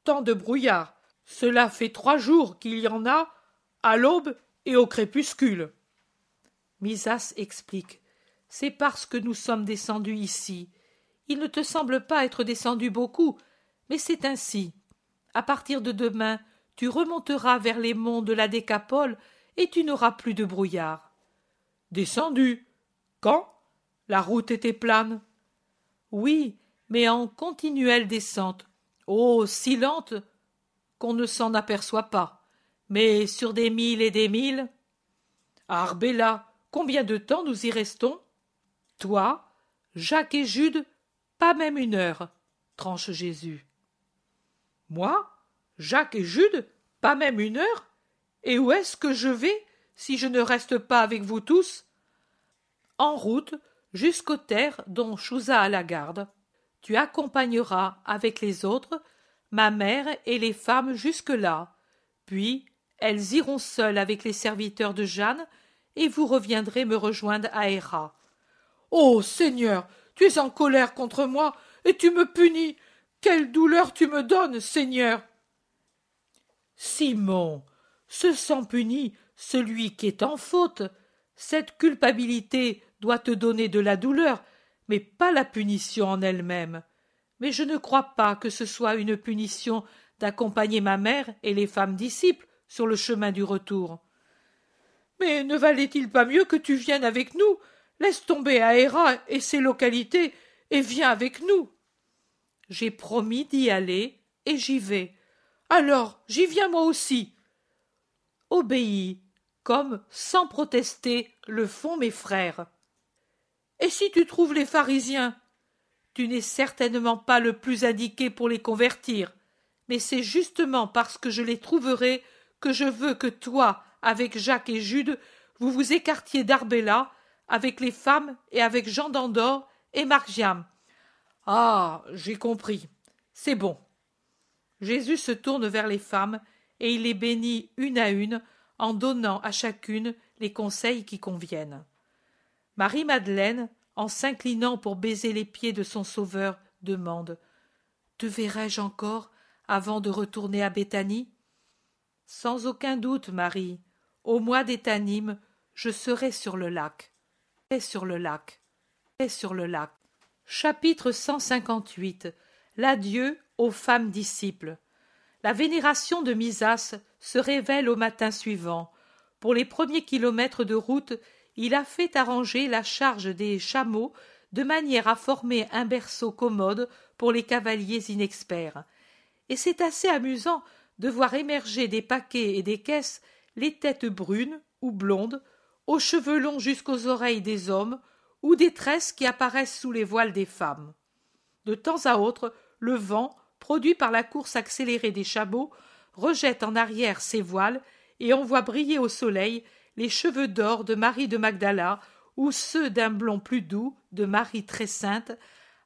tant de brouillard. Cela fait 3 jours qu'il y en a, à l'aube et au crépuscule. Misas explique: C'est parce que nous sommes descendus ici. Il ne te semble pas être descendu beaucoup, mais c'est ainsi. À partir de demain, tu remonteras vers les monts de la Décapole et tu n'auras plus de brouillard. Descendu? Quand? La route était plane. Oui, mais en continuelle descente. Oh, si lente qu'on ne s'en aperçoit pas. Mais sur des milles et des milles. À Arbela, combien de temps nous y restons? Toi, Jacques et Jude, pas même 1 heure, tranche Jésus. Moi, Jacques et Jude, pas même 1 heure? Et où est-ce que je vais si je ne reste pas avec vous tous? En route jusqu'aux terres dont Chouza a la garde. Tu accompagneras avec les autres ma mère et les femmes jusque-là. Puis elles iront seules avec les serviteurs de Jeanne, et vous reviendrez me rejoindre à Héra. Ô Seigneur, tu es en colère contre moi, et tu me punis. Quelle douleur tu me donnes, Seigneur! Simon, se sent puni celui qui est en faute. Cette culpabilité doit te donner de la douleur, mais pas la punition en elle-même. Mais je ne crois pas que ce soit une punition d'accompagner ma mère et les femmes disciples sur le chemin du retour. Mais ne valait-il pas mieux que tu viennes avec nous? Laisse tomber Aéra et ses localités et viens avec nous. J'ai promis d'y aller et j'y vais. Alors j'y viens moi aussi. Obéis, comme, sans protester, le font mes frères. Et si tu trouves les pharisiens? Tu n'es certainement pas le plus indiqué pour les convertir, mais c'est justement parce que je les trouverai que je veux que toi, avec Jacques et Jude, vous vous écartiez d'Arbela, avec les femmes et avec Jean d'Andorre et Margiam. Ah, j'ai compris. C'est bon. Jésus se tourne vers les femmes et il les bénit une à une en donnant à chacune les conseils qui conviennent. Marie-Madeleine, en s'inclinant pour baiser les pieds de son Sauveur, demande « Te verrai-je encore avant de retourner à Béthanie ?» Sans aucun doute, Marie, au mois d'Étanim, je serai sur le lac. Sur le lac. Sur le lac. Chapitre 158. L'adieu aux femmes disciples. La vénération de Misas se révèle au matin suivant. Pour les premiers kilomètres de route, il a fait arranger la charge des chameaux de manière à former un berceau commode pour les cavaliers inexperts. Et c'est assez amusant de voir émerger des paquets et des caisses les têtes brunes ou blondes, aux cheveux longs jusqu'aux oreilles des hommes, ou des tresses qui apparaissent sous les voiles des femmes. De temps à autre, le vent, produit par la course accélérée des chameaux, rejette en arrière ses voiles, et on voit briller au soleil les cheveux d'or de Marie de Magdala ou ceux d'un blond plus doux de Marie très sainte,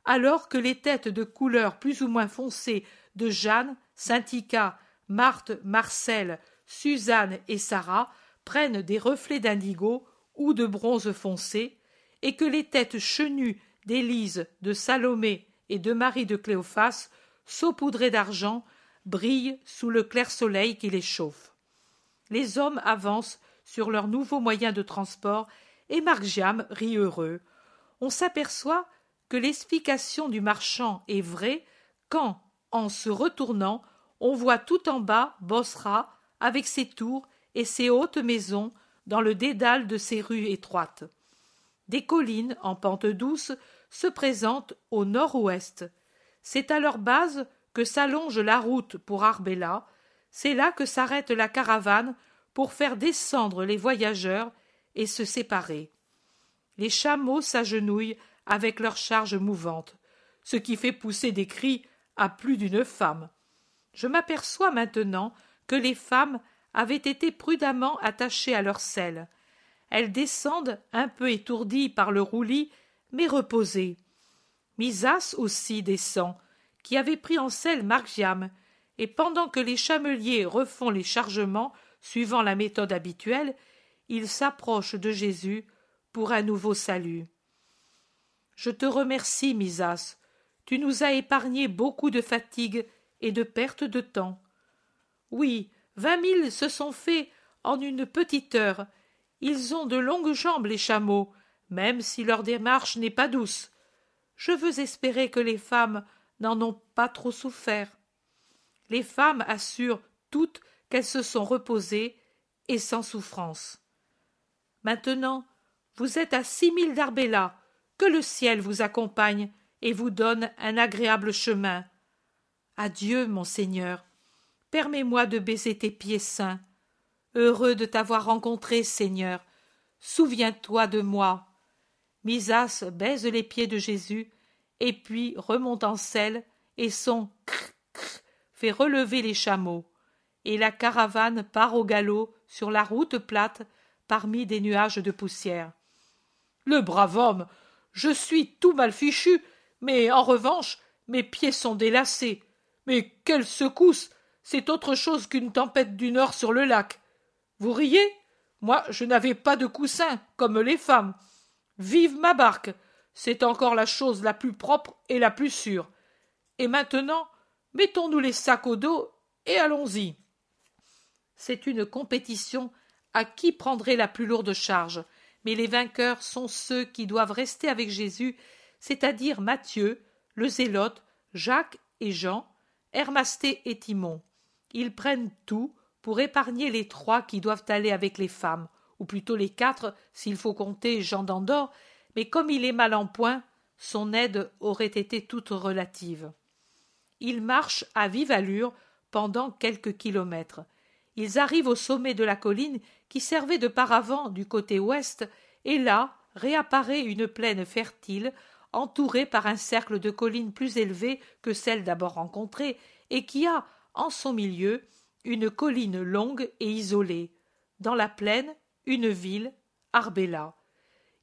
alors que les têtes de couleur plus ou moins foncée de Jeanne, Saint-Ica, Marthe, Marcelle, Suzanne et Sarah prennent des reflets d'indigo ou de bronze foncé, et que les têtes chenues d'Élise, de Salomé et de Marie de Cléophas, saupoudrées d'argent, brillent sous le clair soleil qui les chauffe. Les hommes avancent sur leur nouveau moyen de transport, et Margiam rit heureux. On s'aperçoit que l'explication du marchand est vraie quand, en se retournant, on voit tout en bas Bosra avec ses tours et ses hautes maisons dans le dédale de ses rues étroites. Des collines en pente douce se présentent au nord-ouest. C'est à leur base que s'allonge la route pour Arbela, c'est là que s'arrête la caravane pour faire descendre les voyageurs et se séparer. Les chameaux s'agenouillent avec leurs charges mouvantes, ce qui fait pousser des cris à plus d'une femme. Je m'aperçois maintenant que les femmes avaient été prudemment attachées à leurs selles. Elles descendent un peu étourdies par le roulis, mais reposées. Misas aussi descend, qui avait pris en selle Margiam, et pendant que les chameliers refont les chargements suivant la méthode habituelle, il s'approche de Jésus pour un nouveau salut. Je te remercie, Misas, tu nous as épargné beaucoup de fatigue et de perte de temps. Oui, 20 000 se sont faits en une petite heure. Ils ont de longues jambes, les chameaux, même si leur démarche n'est pas douce. Je veux espérer que les femmes n'en ont pas trop souffert. Les femmes assurent toutes qu'elles se sont reposées et sans souffrance. Maintenant, vous êtes à 6 000 d'Arbela, que le ciel vous accompagne et vous donne un agréable chemin. Adieu, mon Seigneur. Permets-moi de baiser tes pieds saints. Heureux de t'avoir rencontré, Seigneur. Souviens-toi de moi. Misas baise les pieds de Jésus, et puis remonte en selle, et son crrr crrr fait relever les chameaux, et la caravane part au galop sur la route plate parmi des nuages de poussière. Le brave homme, je suis tout mal fichu, mais en revanche, mes pieds sont délacés. Mais quelle secousse! C'est autre chose qu'une tempête du Nord sur le lac. Vous riez? Moi, je n'avais pas de coussin, comme les femmes. Vive ma barque! C'est encore la chose la plus propre et la plus sûre. Et maintenant, mettons-nous les sacs au dos et allons-y. C'est une compétition à qui prendrait la plus lourde charge, mais les vainqueurs sont ceux qui doivent rester avec Jésus, c'est-à-dire Matthieu, le Zélote, Jacques et Jean, Hermasté et Timon. Ils prennent tout pour épargner les 3 qui doivent aller avec les femmes, ou plutôt les 4 s'il faut compter Jean d'Andorre, mais comme il est mal en point, son aide aurait été toute relative. Ils marchent à vive allure pendant quelques kilomètres. Ils arrivent au sommet de la colline qui servait de paravent du côté ouest, et là réapparaît une plaine fertile, entourée par un cercle de collines plus élevées que celles d'abord rencontrées, et qui a, en son milieu, une colline longue et isolée. Dans la plaine, une ville, Arbela.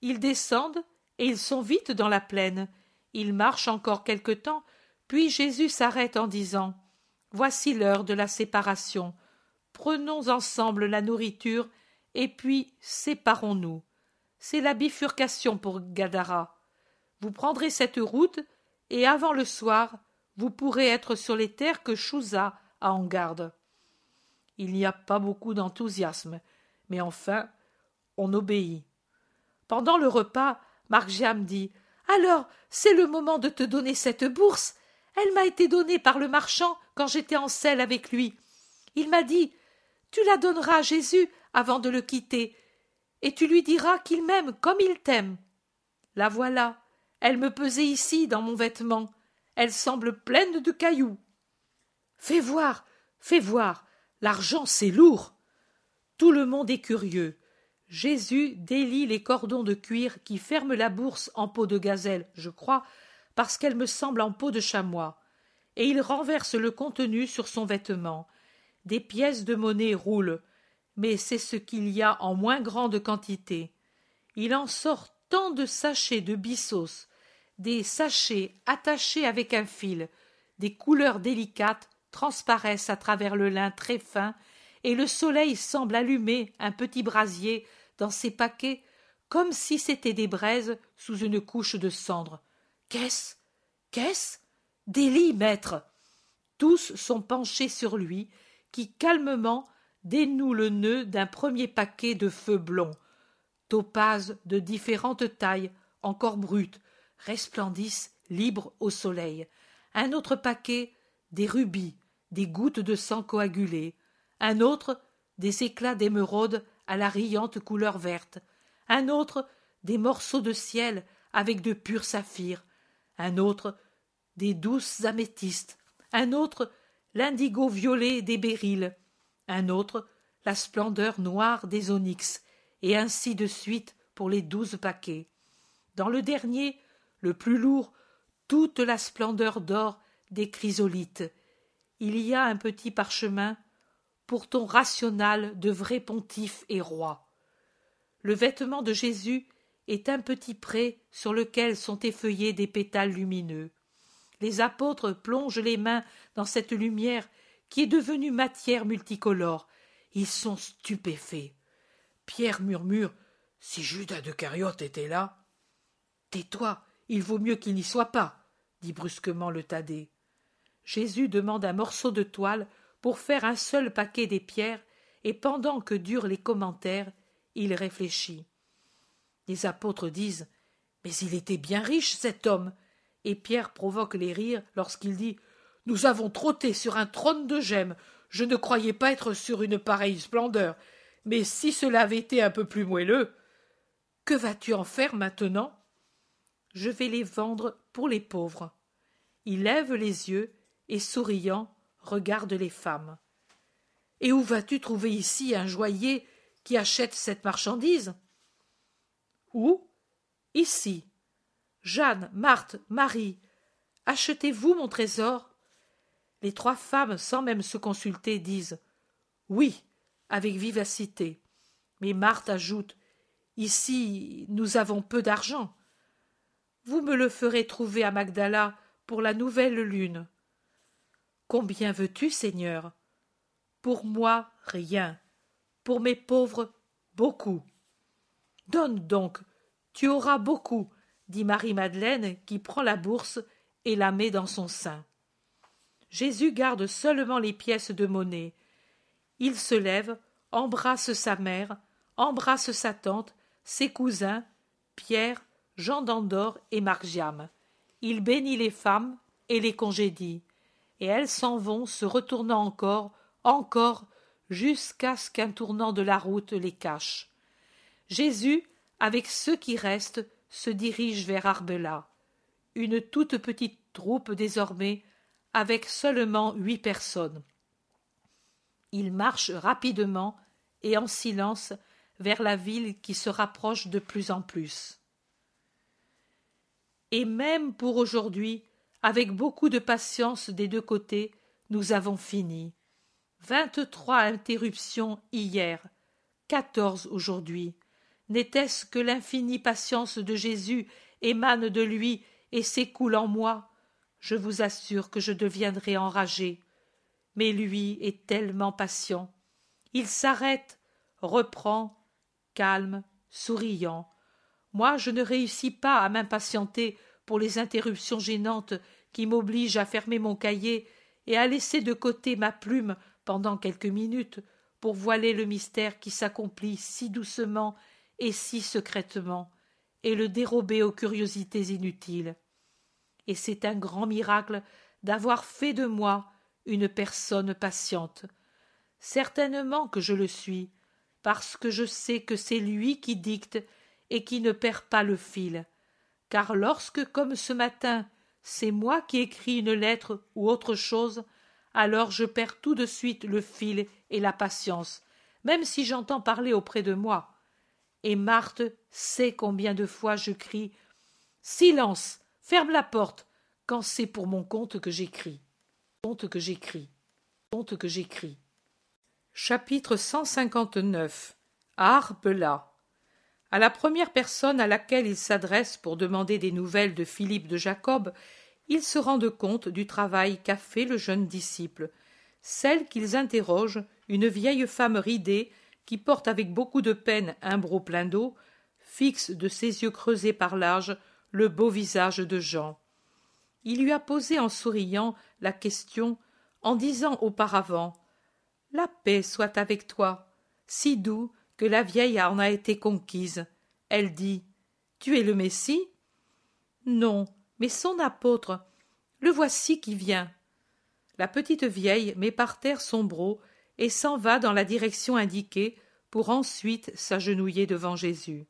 Ils descendent, et ils sont vite dans la plaine. Ils marchent encore quelque temps, puis Jésus s'arrête en disant « Voici l'heure de la séparation. Prenons ensemble la nourriture, et puis séparons-nous. C'est la bifurcation pour Gadara. Vous prendrez cette route, et avant le soir, vous pourrez être sur les terres que Chouza a en garde. » Il n'y a pas beaucoup d'enthousiasme, mais enfin, on obéit. Pendant le repas, Marc-Jam dit « Alors, c'est le moment de te donner cette bourse. Elle m'a été donnée par le marchand quand j'étais en selle avec lui. Il m'a dit « Tu la donneras à Jésus avant de le quitter, et tu lui diras qu'il m'aime comme il t'aime. » La voilà, elle me pesait ici dans mon vêtement. Elle semble pleine de cailloux. « Fais voir, l'argent c'est lourd. » Tout le monde est curieux. Jésus délie les cordons de cuir qui ferment la bourse en peau de gazelle, je crois, parce qu'elle me semble en peau de chamois, et il renverse le contenu sur son vêtement. Des pièces de monnaie roulent, mais c'est ce qu'il y a en moins grande quantité. Il en sort tant de sachets de bissos, des sachets attachés avec un fil, des couleurs délicates transparaissent à travers le lin très fin, et le soleil semble allumer un petit brasier dans ces paquets comme si c'étaient des braises sous une couche de cendre. Qu'est-ce? Des lits, maître. Tous sont penchés sur lui, qui calmement dénoue le nœud d'un premier paquet de feux blonds. Topazes de différentes tailles, encore brutes, resplendissent libres au soleil. Un autre paquet, des rubis, des gouttes de sang coagulées. Un autre, des éclats d'émeraude à la riante couleur verte. Un autre, des morceaux de ciel avec de purs saphirs. Un autre, des douces améthystes. Un autre, l'indigo violet des béryls. Un autre, la splendeur noire des onyx, et ainsi de suite pour les 12 paquets. Dans le dernier, le plus lourd, toute la splendeur d'or des chrysolites. Il y a un petit parchemin pour ton rational de vrai pontife et roi. Le vêtement de Jésus est un petit pré sur lequel sont effeuillés des pétales lumineux. Les apôtres plongent les mains dans cette lumière qui est devenue matière multicolore. Ils sont stupéfaits. Pierre murmure « Si Judas de Cariote était là !»« Tais-toi, il vaut mieux qu'il n'y soit pas !» dit brusquement le Thaddée. Jésus demande un morceau de toile pour faire un seul paquet des pierres, et pendant que durent les commentaires, il réfléchit. Les apôtres disent « Mais il était bien riche, cet homme !» Et Pierre provoque les rires lorsqu'il dit « Nous avons trotté sur un trône de gemmes. Je ne croyais pas être sur une pareille splendeur. Mais si cela avait été un peu plus moelleux. Que vas-tu en faire maintenant ? » « Je vais les vendre pour les pauvres. » Il lève les yeux et, souriant, regarde les femmes. « Et où vas-tu trouver ici un joaillier qui achète cette marchandise ? » « Où ? Ici. Jeanne, Marthe, Marie, achetez-vous mon trésor? Les trois femmes, sans même se consulter, disent oui, avec vivacité. Mais Marthe ajoute ici, nous avons peu d'argent. Vous me le ferez trouver à Magdala pour la nouvelle lune. Combien veux-tu, Seigneur? Pour moi, rien. Pour mes pauvres, beaucoup. Donne donc, tu auras beaucoup, dit Marie-Madeleine, qui prend la bourse et la met dans son sein. Jésus garde seulement les pièces de monnaie. Il se lève, embrasse sa mère, embrasse sa tante, ses cousins, Pierre, Jean d'Andorre et Margiam. Il bénit les femmes et les congédie. Et elles s'en vont, se retournant encore, jusqu'à ce qu'un tournant de la route les cache. Jésus, avec ceux qui restent, se dirige vers Arbela. Une toute petite troupe désormais, avec seulement 8 personnes. Il marche rapidement et en silence vers la ville qui se rapproche de plus en plus. Et même pour aujourd'hui, avec beaucoup de patience des deux côtés, nous avons fini. 23 interruptions hier, 14 aujourd'hui. N'était-ce que l'infinie patience de Jésus émane de lui et s'écoule en moi? Je vous assure que je deviendrai enragé. Mais lui est tellement patient. Il s'arrête, reprend, calme, souriant. Moi, je ne réussis pas à m'impatienter pour les interruptions gênantes qui m'obligent à fermer mon cahier et à laisser de côté ma plume pendant quelques minutes pour voiler le mystère qui s'accomplit si doucement et si secrètement, et le dérober aux curiosités inutiles. Et c'est un grand miracle d'avoir fait de moi une personne patiente. Certainement que je le suis, parce que je sais que c'est lui qui dicte et qui ne perd pas le fil. Car lorsque, comme ce matin, c'est moi qui écris une lettre ou autre chose, alors je perds tout de suite le fil et la patience, même si j'entends parler auprès de moi. Et Marthe sait combien de fois je crie « Silence, ferme la porte !» quand c'est pour mon compte que j'écris. Chapitre 159. À Arbela. À la première personne à laquelle il s'adresse pour demander des nouvelles de Philippe de Jacob, ils se rendent compte du travail qu'a fait le jeune disciple. Celle qu'ils interrogent, une vieille femme ridée, qui porte avec beaucoup de peine un broc plein d'eau, fixe de ses yeux creusés par l'âge le beau visage de Jean. Il lui a posé en souriant la question, en disant auparavant « La paix soit avec toi », si doux que la vieille en a été conquise. Elle dit « Tu es le Messie ?» Non, mais son apôtre. Le voici qui vient. La petite vieille met par terre son broc et s'en va dans la direction indiquée pour ensuite s'agenouiller devant Jésus.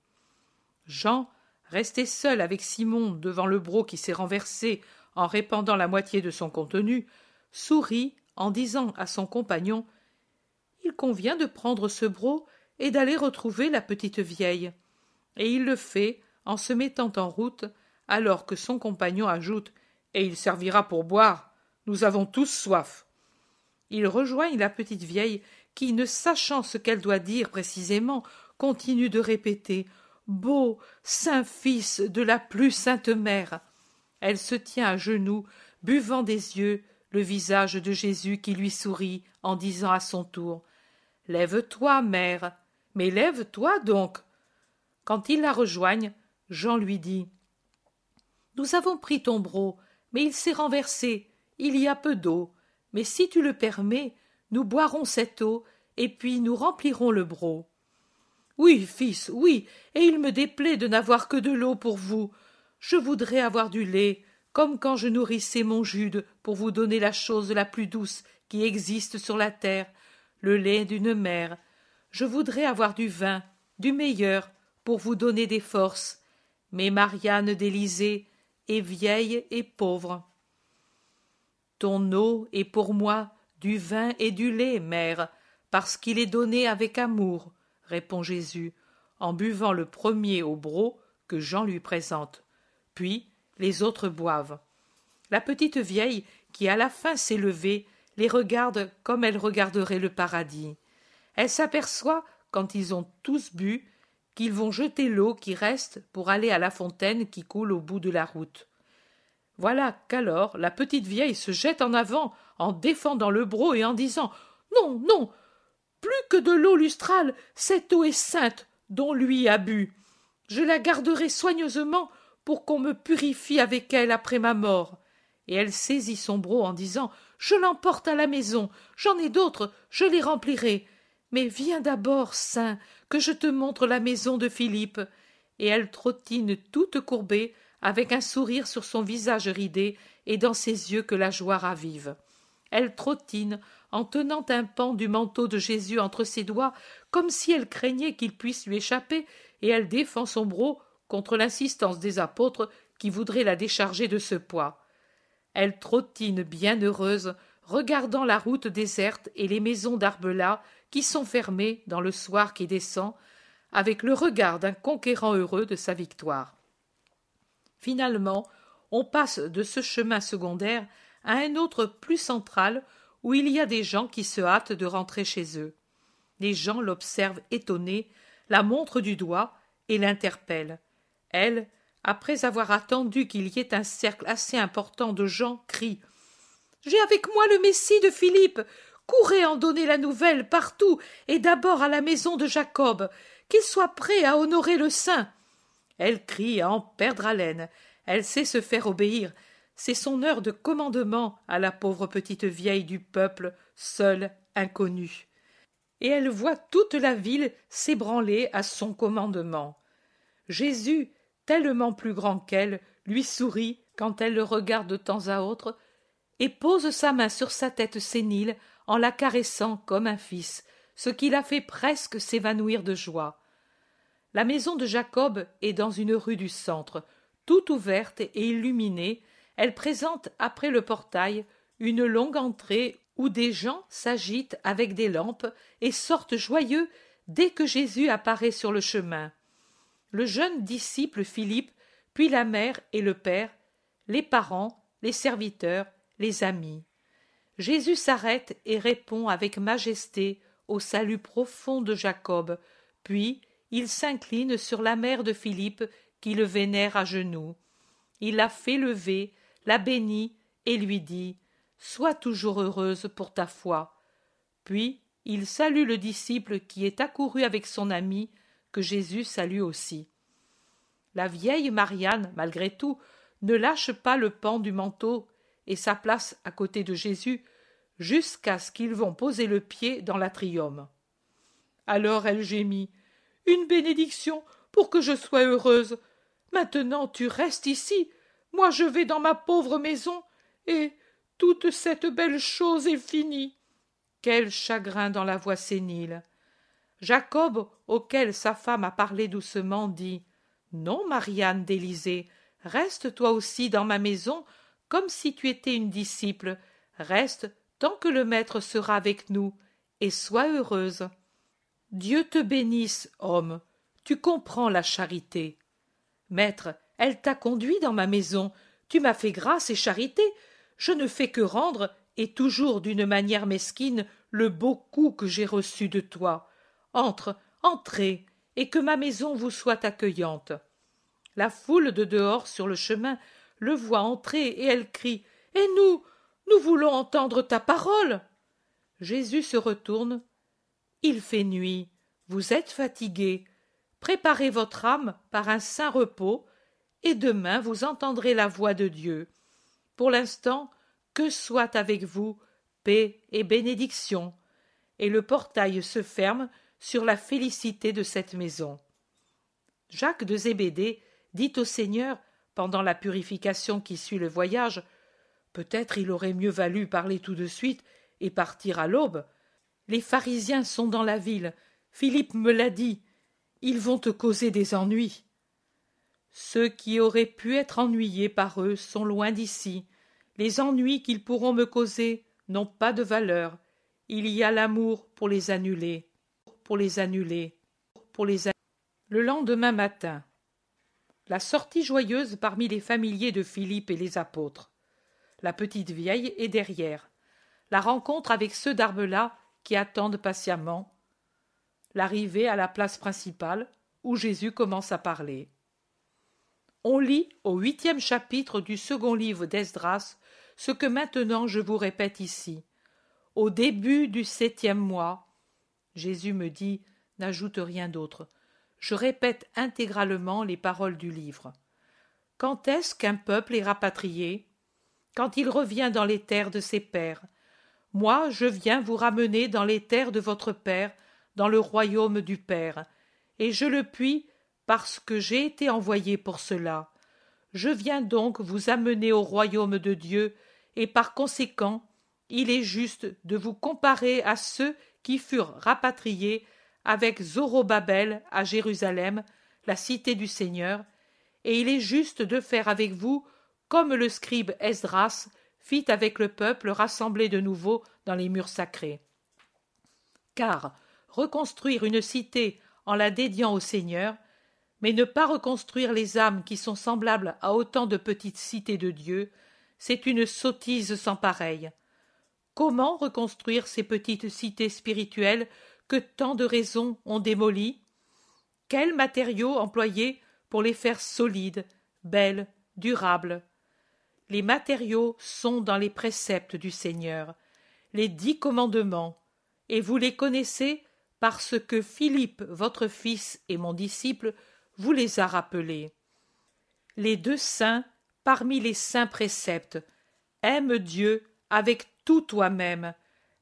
Jean, resté seul avec Simon devant le broc qui s'est renversé en répandant la moitié de son contenu, sourit en disant à son compagnon « Il convient de prendre ce broc et d'aller retrouver la petite vieille. » Et il le fait en se mettant en route, alors que son compagnon ajoute « Et il servira pour boire. Nous avons tous soif. » Ils rejoignent la petite vieille qui, ne sachant ce qu'elle doit dire précisément, continue de répéter « Beau, saint fils de la plus sainte mère !» Elle se tient à genoux, buvant des yeux le visage de Jésus qui lui sourit en disant à son tour « Lève-toi, mère, mais lève-toi donc !» Quand ils la rejoignent, Jean lui dit « Nous avons pris ton broc, mais il s'est renversé, il y a peu d'eau, mais si tu le permets, nous boirons cette eau, et puis nous remplirons le broc. »« Oui, fils, oui, et il me déplaît de n'avoir que de l'eau pour vous. Je voudrais avoir du lait, comme quand je nourrissais mon Jude pour vous donner la chose la plus douce qui existe sur la terre, le lait d'une mère. Je voudrais avoir du vin, du meilleur, pour vous donner des forces. Mais Marianne d'Élysée est vieille et pauvre. »« Ton eau est pour moi du vin et du lait, mère, parce qu'il est donné avec amour, » répond Jésus, en buvant le premier au broc que Jean lui présente. Puis les autres boivent. La petite vieille, qui à la fin s'est levée, les regarde comme elle regarderait le paradis. Elle s'aperçoit, quand ils ont tous bu, qu'ils vont jeter l'eau qui reste pour aller à la fontaine qui coule au bout de la route. Voilà qu'alors la petite vieille se jette en avant, en défendant le broc et en disant « Non, non, plus que de l'eau lustrale, cette eau est sainte dont lui a bu. Je la garderai soigneusement pour qu'on me purifie avec elle après ma mort. » Et elle saisit son broc en disant « Je l'emporte à la maison, j'en ai d'autres, je les remplirai. Mais viens d'abord, saint, que je te montre la maison de Philippe. » Et elle trottine toute courbée, avec un sourire sur son visage ridé et dans ses yeux que la joie ravive. Elle trottine en tenant un pan du manteau de Jésus entre ses doigts, comme si elle craignait qu'il puisse lui échapper, et elle défend son broc contre l'insistance des apôtres qui voudraient la décharger de ce poids. Elle trottine bien heureuse, regardant la route déserte et les maisons d'Arbela qui sont fermées dans le soir qui descend, avec le regard d'un conquérant heureux de sa victoire. Finalement, on passe de ce chemin secondaire à un autre plus central où il y a des gens qui se hâtent de rentrer chez eux. Les gens l'observent étonnés, la montrent du doigt et l'interpellent. Elle, après avoir attendu qu'il y ait un cercle assez important de gens, crie « J'ai avec moi le Messie de Philippe. Courez en donner la nouvelle partout et d'abord à la maison de Jacob, qu'il soit prêt à honorer le saint. » Elle crie à en perdre haleine. Elle sait se faire obéir. C'est son heure de commandement à la pauvre petite vieille du peuple, seule, inconnue. Et elle voit toute la ville s'ébranler à son commandement. Jésus, tellement plus grand qu'elle, lui sourit quand elle le regarde de temps à autre et pose sa main sur sa tête sénile en la caressant comme un fils, ce qui la fait presque s'évanouir de joie. La maison de Jacob est dans une rue du centre, toute ouverte et illuminée. Elle présente après le portail une longue entrée où des gens s'agitent avec des lampes et sortent joyeux dès que Jésus apparaît sur le chemin. Le jeune disciple Philippe, puis la mère et le père, les parents, les serviteurs, les amis. Jésus s'arrête et répond avec majesté au salut profond de Jacob, puis il s'incline sur la mère de Philippe qui le vénère à genoux. Il la fait lever, la bénit et lui dit « Sois toujours heureuse pour ta foi. » Puis il salue le disciple qui est accouru avec son ami, que Jésus salue aussi. La vieille Marianne, malgré tout, ne lâche pas le pan du manteau et sa place à côté de Jésus jusqu'à ce qu'ils vont poser le pied dans l'atrium. Alors elle gémit « Une bénédiction pour que je sois heureuse. Maintenant tu restes ici, moi je vais dans ma pauvre maison, et toute cette belle chose est finie. » Quel chagrin dans la voix sénile. Jacob, auquel sa femme a parlé doucement, dit « Non, Marianne d'Élysée, reste toi aussi dans ma maison, comme si tu étais une disciple. Reste tant que le maître sera avec nous, et sois heureuse. » Dieu te bénisse, homme, tu comprends la charité. Maître, elle t'a conduit dans ma maison, tu m'as fait grâce et charité, je ne fais que rendre, et toujours d'une manière mesquine, le beau coup que j'ai reçu de toi. Entre, entrez, et que ma maison vous soit accueillante. La foule de dehors sur le chemin le voit entrer, et elle crie « Et nous, nous voulons entendre ta parole !» Jésus se retourne. « Il fait nuit, vous êtes fatigués, préparez votre âme par un saint repos, et demain vous entendrez la voix de Dieu. Pour l'instant, que soit avec vous paix et bénédiction. » Et le portail se ferme sur la félicité de cette maison. Jacques de Zébédée dit au Seigneur, pendant la purification qui suit le voyage, « Peut-être il aurait mieux valu parler tout de suite et partir à l'aube. Les pharisiens sont dans la ville, Philippe me l'a dit, ils vont te causer des ennuis. » Ceux qui auraient pu être ennuyés par eux sont loin d'ici. Les ennuis qu'ils pourront me causer n'ont pas de valeur. Il y a l'amour pour les annuler, pour les annuler, pour les annuler. Le lendemain matin. La sortie joyeuse parmi les familiers de Philippe et les apôtres. La petite vieille est derrière. La rencontre avec ceux d'Arbela qui attendent patiemment. L'arrivée à la place principale, où Jésus commence à parler. On lit au 8e chapitre du second livre d'Esdras ce que maintenant je vous répète ici. Au début du 7e mois, Jésus me dit, n'ajoute rien d'autre. Je répète intégralement les paroles du livre. Quand est-ce qu'un peuple est rapatrié? Quand il revient dans les terres de ses pères. Moi, je viens vous ramener dans les terres de votre Père, dans le royaume du Père, et je le puis parce que j'ai été envoyé pour cela. Je viens donc vous amener au royaume de Dieu, et par conséquent, il est juste de vous comparer à ceux qui furent rapatriés avec Zorobabel à Jérusalem, la cité du Seigneur, et il est juste de faire avec vous comme le scribe Esdras fit avec le peuple rassemblé de nouveau dans les murs sacrés. Car reconstruire une cité en la dédiant au Seigneur, mais ne pas reconstruire les âmes qui sont semblables à autant de petites cités de Dieu, c'est une sottise sans pareille. Comment reconstruire ces petites cités spirituelles que tant de raisons ont démolies? Quels matériaux employer pour les faire solides, belles, durables? Les matériaux sont dans les préceptes du Seigneur, les 10 commandements, et vous les connaissez parce que Philippe, votre fils et mon disciple, vous les a rappelés. Les 2 saints parmi les saints préceptes. Aime Dieu avec tout toi-même.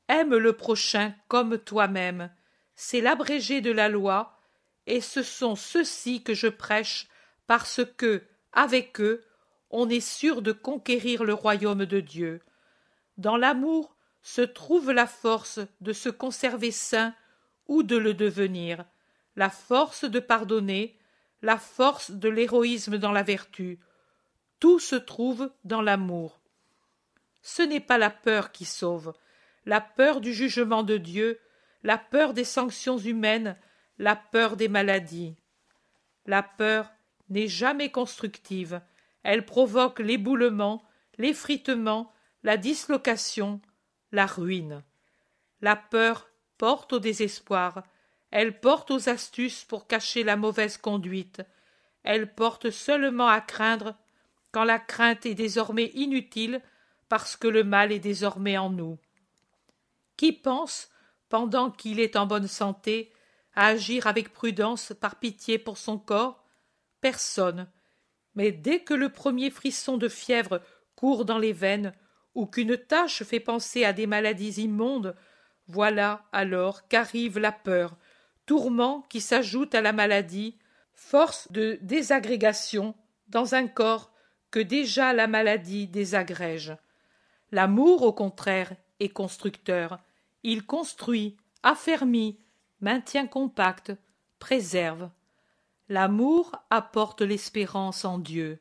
Aime le prochain comme toi-même. C'est l'abrégé de la loi, et ce sont ceux-ci que je prêche parce que, avec eux, on est sûr de conquérir le royaume de Dieu. Dans l'amour se trouve la force de se conserver saint ou de le devenir, la force de pardonner, la force de l'héroïsme dans la vertu. Tout se trouve dans l'amour. Ce n'est pas la peur qui sauve, la peur du jugement de Dieu, la peur des sanctions humaines, la peur des maladies. La peur n'est jamais constructive. Elle provoque l'éboulement, l'effritement, la dislocation, la ruine. La peur porte au désespoir, elle porte aux astuces pour cacher la mauvaise conduite, elle porte seulement à craindre quand la crainte est désormais inutile parce que le mal est désormais en nous. Qui pense, pendant qu'il est en bonne santé, à agir avec prudence par pitié pour son corps? Personne. Mais dès que le premier frisson de fièvre court dans les veines, ou qu'une tache fait penser à des maladies immondes, voilà alors qu'arrive la peur, tourment qui s'ajoute à la maladie, force de désagrégation dans un corps que déjà la maladie désagrège. L'amour, au contraire, est constructeur. Il construit, affermit, maintient compact, préserve. L'amour apporte l'espérance en Dieu.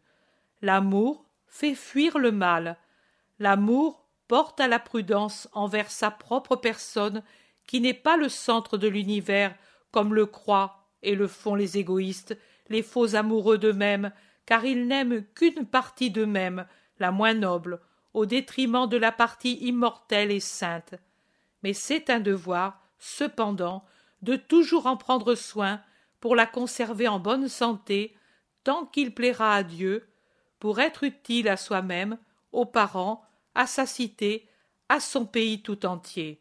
L'amour fait fuir le mal. L'amour porte à la prudence envers sa propre personne qui n'est pas le centre de l'univers comme le croient et le font les égoïstes, les faux amoureux d'eux-mêmes, car ils n'aiment qu'une partie d'eux-mêmes, la moins noble, au détriment de la partie immortelle et sainte. Mais c'est un devoir, cependant, de toujours en prendre soin pour la conserver en bonne santé, tant qu'il plaira à Dieu, pour être utile à soi-même, aux parents, à sa cité, à son pays tout entier.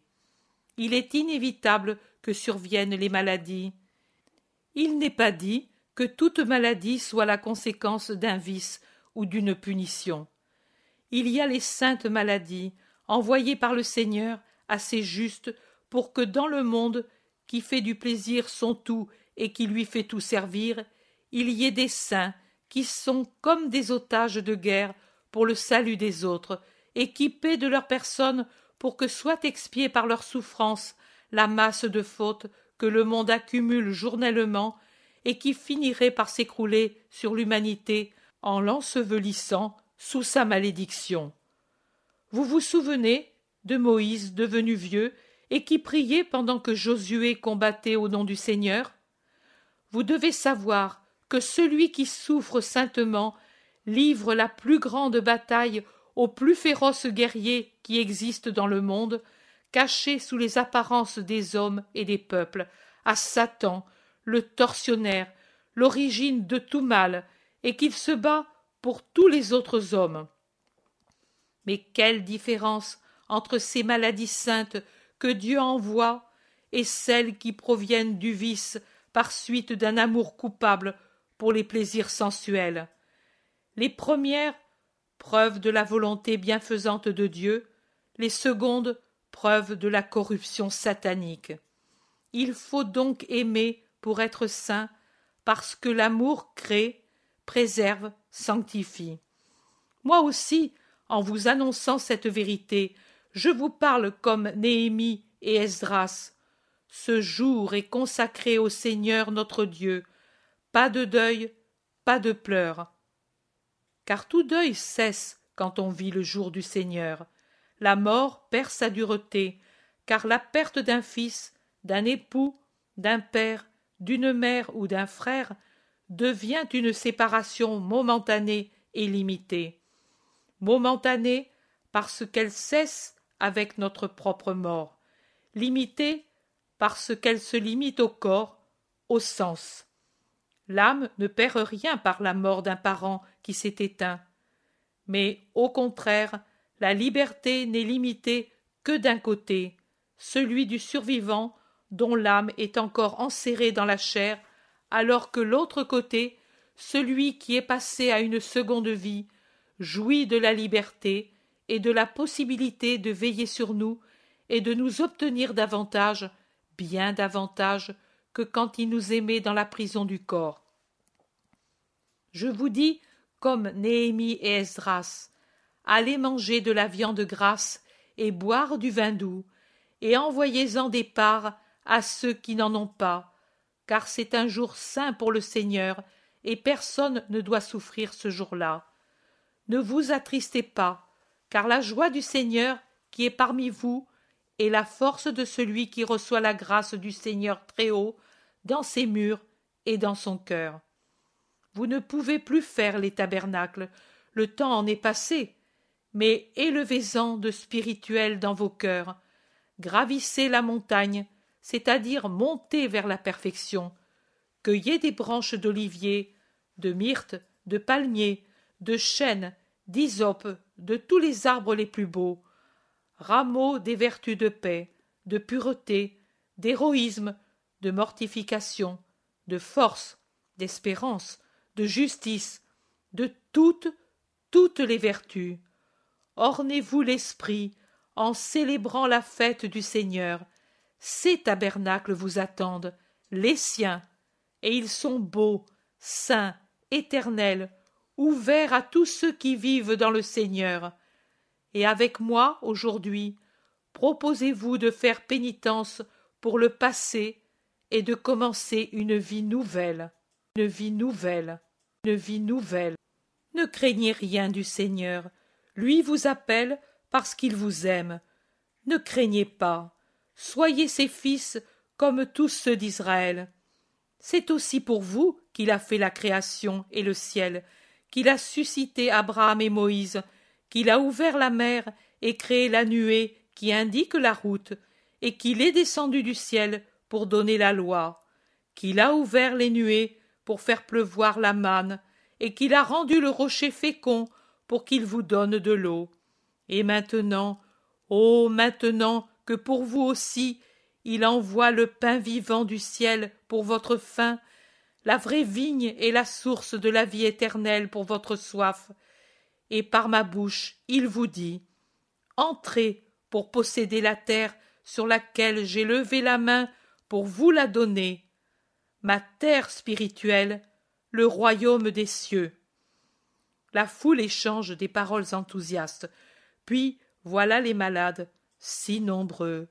Il est inévitable que surviennent les maladies. Il n'est pas dit que toute maladie soit la conséquence d'un vice ou d'une punition. Il y a les saintes maladies, envoyées par le Seigneur à ses justes pour que dans le monde, qui fait du plaisir son tout et qui lui fait tout servir, il y ait des saints qui sont comme des otages de guerre pour le salut des autres et qui paient de leur personne pour que soit expiée par leur souffrance la masse de fautes que le monde accumule journellement et qui finirait par s'écrouler sur l'humanité en l'ensevelissant sous sa malédiction. Vous vous souvenez de Moïse devenu vieux et qui priait pendant que Josué combattait au nom du Seigneur? Vous devez savoir que celui qui souffre saintement livre la plus grande bataille aux plus féroces guerriers qui existent dans le monde, cachés sous les apparences des hommes et des peuples, à Satan, le tortionnaire, l'origine de tout mal, et qu'il se bat pour tous les autres hommes. Mais quelle différence entre ces maladies saintes que Dieu envoie et celles qui proviennent du vice par suite d'un amour coupable pour les plaisirs sensuels. Les premières, preuve de la volonté bienfaisante de Dieu, les secondes, preuve de la corruption satanique. Il faut donc aimer pour être saint, parce que l'amour crée, préserve, sanctifie. Moi aussi, en vous annonçant cette vérité, je vous parle comme Néhémie et Esdras. Ce jour est consacré au Seigneur notre Dieu. Pas de deuil, pas de pleurs. Car tout deuil cesse quand on vit le jour du Seigneur. La mort perd sa dureté, car la perte d'un fils, d'un époux, d'un père, d'une mère ou d'un frère devient une séparation momentanée et limitée. Momentanée parce qu'elle cesse avec notre propre mort, limitée parce qu'elle se limite au corps, au sens. L'âme ne perd rien par la mort d'un parent qui s'est éteint. Mais, au contraire, la liberté n'est limitée que d'un côté, celui du survivant dont l'âme est encore enserrée dans la chair, alors que l'autre côté, celui qui est passé à une seconde vie, jouit de la liberté et de la possibilité de veiller sur nous et de nous obtenir davantage, bien davantage, que quand il nous aimait dans la prison du corps. Je vous dis, comme Néhémie et Esdras, allez manger de la viande grasse et boire du vin doux, et envoyez-en des parts à ceux qui n'en ont pas, car c'est un jour saint pour le Seigneur, et personne ne doit souffrir ce jour-là. Ne vous attristez pas, car la joie du Seigneur qui est parmi vous est la force de celui qui reçoit la grâce du Seigneur très haut dans ses murs et dans son cœur. Vous ne pouvez plus faire les tabernacles, le temps en est passé, mais élevez-en de spirituel dans vos cœurs. Gravissez la montagne, c'est-à-dire montez vers la perfection. Cueillez des branches d'olivier, de myrte, de palmier, de chêne, d'hysope, de tous les arbres les plus beaux. Rameaux des vertus de paix, de pureté, d'héroïsme, de mortification, de force, d'espérance, de justice, de toutes les vertus. Ornez-vous l'esprit en célébrant la fête du Seigneur. Ces tabernacles vous attendent, les siens, et ils sont beaux, saints, éternels, ouverts à tous ceux qui vivent dans le Seigneur. Et avec moi, aujourd'hui, proposez-vous de faire pénitence pour le passé et de commencer une vie nouvelle, une vie nouvelle, une vie nouvelle. Ne craignez rien du Seigneur, lui vous appelle parce qu'il vous aime. Ne craignez pas, soyez ses fils comme tous ceux d'Israël. C'est aussi pour vous qu'il a fait la création et le ciel, qu'il a suscité Abraham et Moïse, qu'il a ouvert la mer et créé la nuée qui indique la route, et qu'il est descendu du ciel pour donner la loi, qu'il a ouvert les nuées pour faire pleuvoir la manne, et qu'il a rendu le rocher fécond pour qu'il vous donne de l'eau. Et maintenant, ô maintenant que pour vous aussi il envoie le pain vivant du ciel pour votre faim, la vraie vigne et la source de la vie éternelle pour votre soif, et par ma bouche il vous dit, entrez pour posséder la terre sur laquelle j'ai levé la main pour vous la donner, ma terre spirituelle, le royaume des cieux. La foule échange des paroles enthousiastes, puis voilà les malades, si nombreux.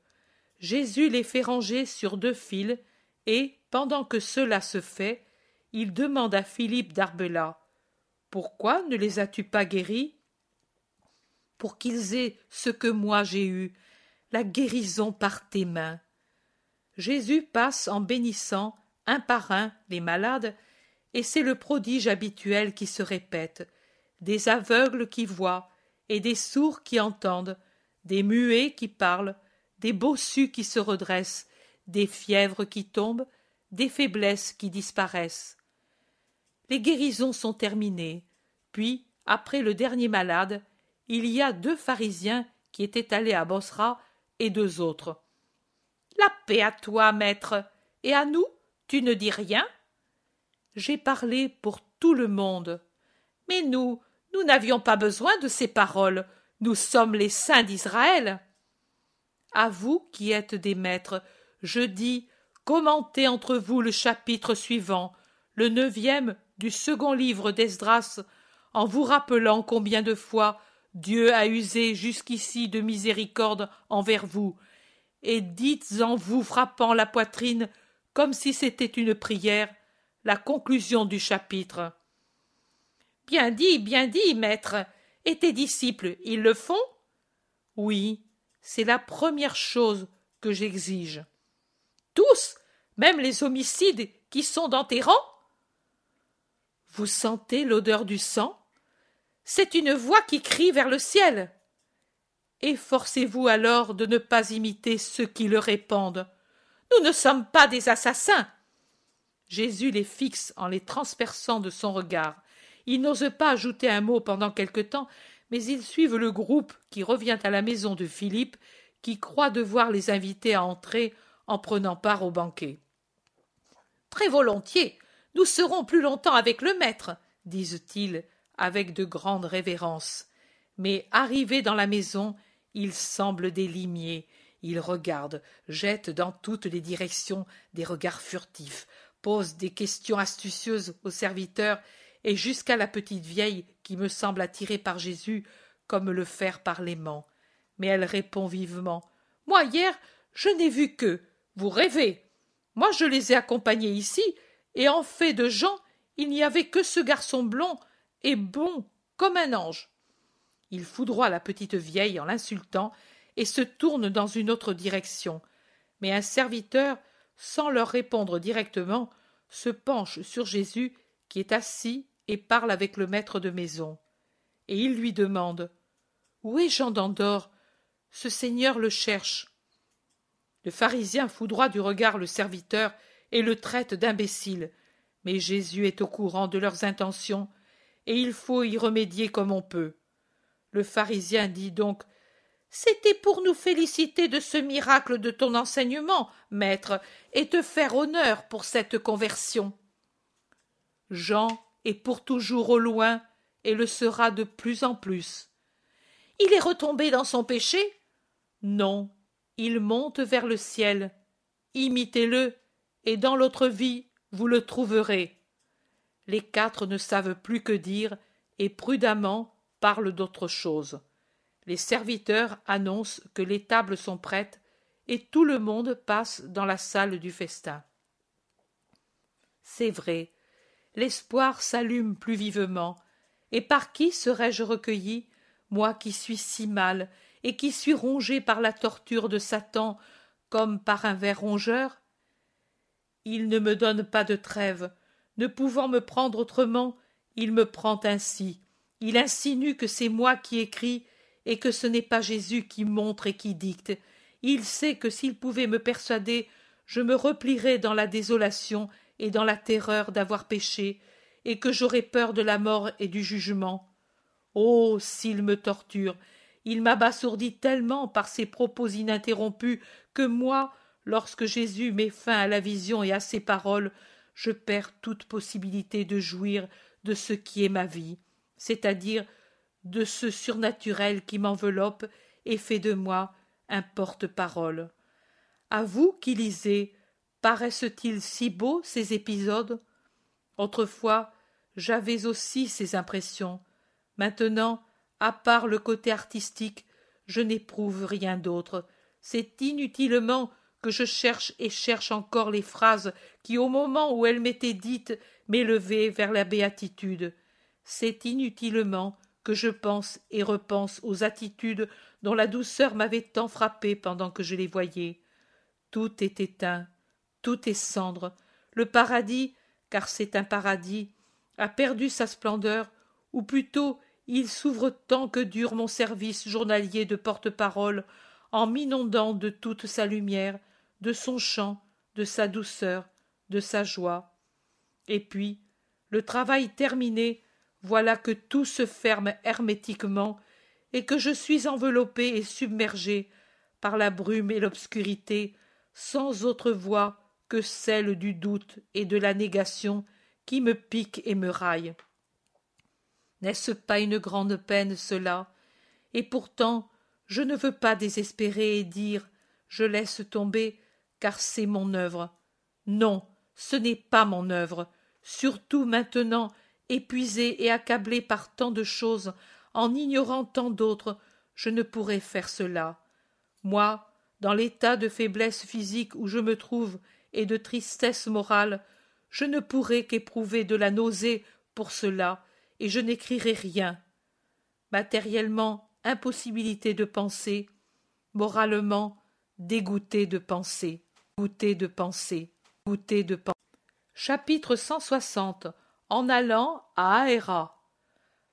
Jésus les fait ranger sur 2 files, et, pendant que cela se fait, il demande à Philippe d'Arbela, « Pourquoi ne les as-tu pas guéris ?» Pour qu'ils aient ce que moi j'ai eu, la guérison par tes mains. Jésus passe en bénissant, un par un, les malades, et c'est le prodige habituel qui se répète, des aveugles qui voient, et des sourds qui entendent, des muets qui parlent, des bossus qui se redressent, des fièvres qui tombent, des faiblesses qui disparaissent. Les guérisons sont terminées, puis, après le dernier malade, il y a 2 pharisiens qui étaient allés à Bosra et 2 autres. « La paix à toi, maître, et à nous, tu ne dis rien ?» J'ai parlé pour tout le monde. Mais nous n'avions pas besoin de ces paroles. Nous sommes les saints d'Israël. À vous qui êtes des maîtres, je dis, commentez entre vous le chapitre suivant, le 9e du 2e livre d'Esdras, en vous rappelant combien de fois Dieu a usé jusqu'ici de miséricorde envers vous, et dites en vous frappant la poitrine comme si c'était une prière, la conclusion du chapitre. Bien dit, maître. Et tes disciples, ils le font? Oui, c'est la première chose que j'exige. Tous, même les homicides qui sont dans tes rangs? Vous sentez l'odeur du sang? C'est une voix qui crie vers le ciel. Efforcez-vous alors de ne pas imiter ceux qui le répandent. Nous ne sommes pas des assassins. Jésus les fixe en les transperçant de son regard. Ils n'osent pas ajouter un mot pendant quelque temps, mais ils suivent le groupe qui revient à la maison de Philippe, qui croit devoir les inviter à entrer en prenant part au banquet. « Très volontiers, nous serons plus longtemps avec le maître, » disent-ils avec de grandes révérences. Mais arrivés dans la maison, ils semblent des limiers. Ils regardent, jettent dans toutes les directions des regards furtifs, posent des questions astucieuses aux serviteurs et jusqu'à la petite vieille qui me semble attirée par Jésus comme le fer par l'aimant. Mais elle répond vivement. « Moi, hier, je n'ai vu qu'eux. Vous rêvez. Moi, je les ai accompagnés ici, et en fait de gens, il n'y avait que ce garçon blond et bon comme un ange. » Il foudroie la petite vieille en l'insultant et se tourne dans une autre direction. Mais un serviteur, sans leur répondre directement, se penche sur Jésus qui est assis et parle avec le maître de maison. Et il lui demande « Où est Jean d'Andorre? Ce Seigneur le cherche. » Le pharisien foudroie du regard le serviteur et le traite d'imbécile. Mais Jésus est au courant de leurs intentions, et il faut y remédier comme on peut. Le pharisien dit donc « C'était pour nous féliciter de ce miracle de ton enseignement, maître, et te faire honneur pour cette conversion. » Jean est pour toujours au loin et le sera de plus en plus. Il est retombé dans son péché? Non, il monte vers le ciel. Imitez-le, et dans l'autre vie, vous le trouverez. Les 4 ne savent plus que dire, et prudemment parlent d'autre chose. Les serviteurs annoncent que les tables sont prêtes, et tout le monde passe dans la salle du festin. C'est vrai, l'espoir s'allume plus vivement, et par qui serais-je recueilli, moi qui suis si mal, et qui suis rongé par la torture de Satan, comme par un ver rongeur? Il ne me donne pas de trêve, ne pouvant me prendre autrement, il me prend ainsi. Il insinue que c'est moi qui écris, et que ce n'est pas Jésus qui montre et qui dicte. Il sait que s'il pouvait me persuader, je me replierais dans la désolation et dans la terreur d'avoir péché, et que j'aurais peur de la mort et du jugement. Oh, s'il me torture, il m'abasourdit tellement par ses propos ininterrompus que moi, lorsque Jésus met fin à la vision et à ses paroles, je perds toute possibilité de jouir de ce qui est ma vie, c'est-à-dire de ce surnaturel qui m'enveloppe et fait de moi un porte-parole. À vous qui lisez, paraissent-ils si beaux ces épisodes? Autrefois, j'avais aussi ces impressions. Maintenant, à part le côté artistique, je n'éprouve rien d'autre. C'est inutilement que je cherche et cherche encore les phrases qui, au moment où elles m'étaient dites, m'élevaient vers la béatitude. C'est inutilement que je pense et repense aux attitudes dont la douceur m'avait tant frappé pendant que je les voyais. Tout est éteint, tout est cendre. Le paradis, car c'est un paradis, a perdu sa splendeur, ou plutôt il s'ouvre tant que dure mon service journalier de porte-parole, en m'inondant de toute sa lumière, de son chant, de sa douceur, de sa joie. Et puis, le travail terminé, voilà que tout se ferme hermétiquement, et que je suis enveloppé et submergé par la brume et l'obscurité, sans autre voie que celle du doute et de la négation qui me pique et me raille. N'est-ce pas une grande peine, cela? Et pourtant, je ne veux pas désespérer et dire « je laisse tomber, car c'est mon œuvre ». Non, ce n'est pas mon œuvre, surtout maintenant, épuisé et accablé par tant de choses, en ignorant tant d'autres, je ne pourrais faire cela. Moi, dans l'état de faiblesse physique où je me trouve et de tristesse morale, je ne pourrais qu'éprouver de la nausée pour cela, et je n'écrirai rien. Matériellement, impossibilité de penser, moralement, dégoûté de penser, goûté de penser, goûté de penser. Chapitre 160. En allant à Aéra.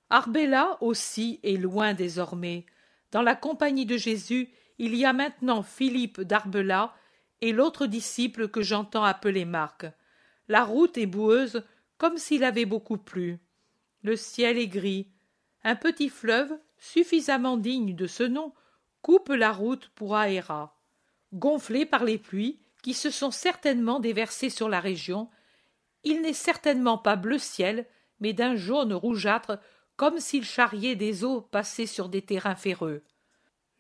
Arbela aussi est loin désormais. Dans la compagnie de Jésus, il y a maintenant Philippe d'Arbela et l'autre disciple que j'entends appeler Marc. La route est boueuse comme s'il avait beaucoup plu. Le ciel est gris. Un petit fleuve, suffisamment digne de ce nom, coupe la route pour Aéra. Gonflé par les pluies, qui se sont certainement déversées sur la région, il n'est certainement pas bleu ciel, mais d'un jaune rougeâtre, comme s'il charriait des eaux passées sur des terrains ferreux.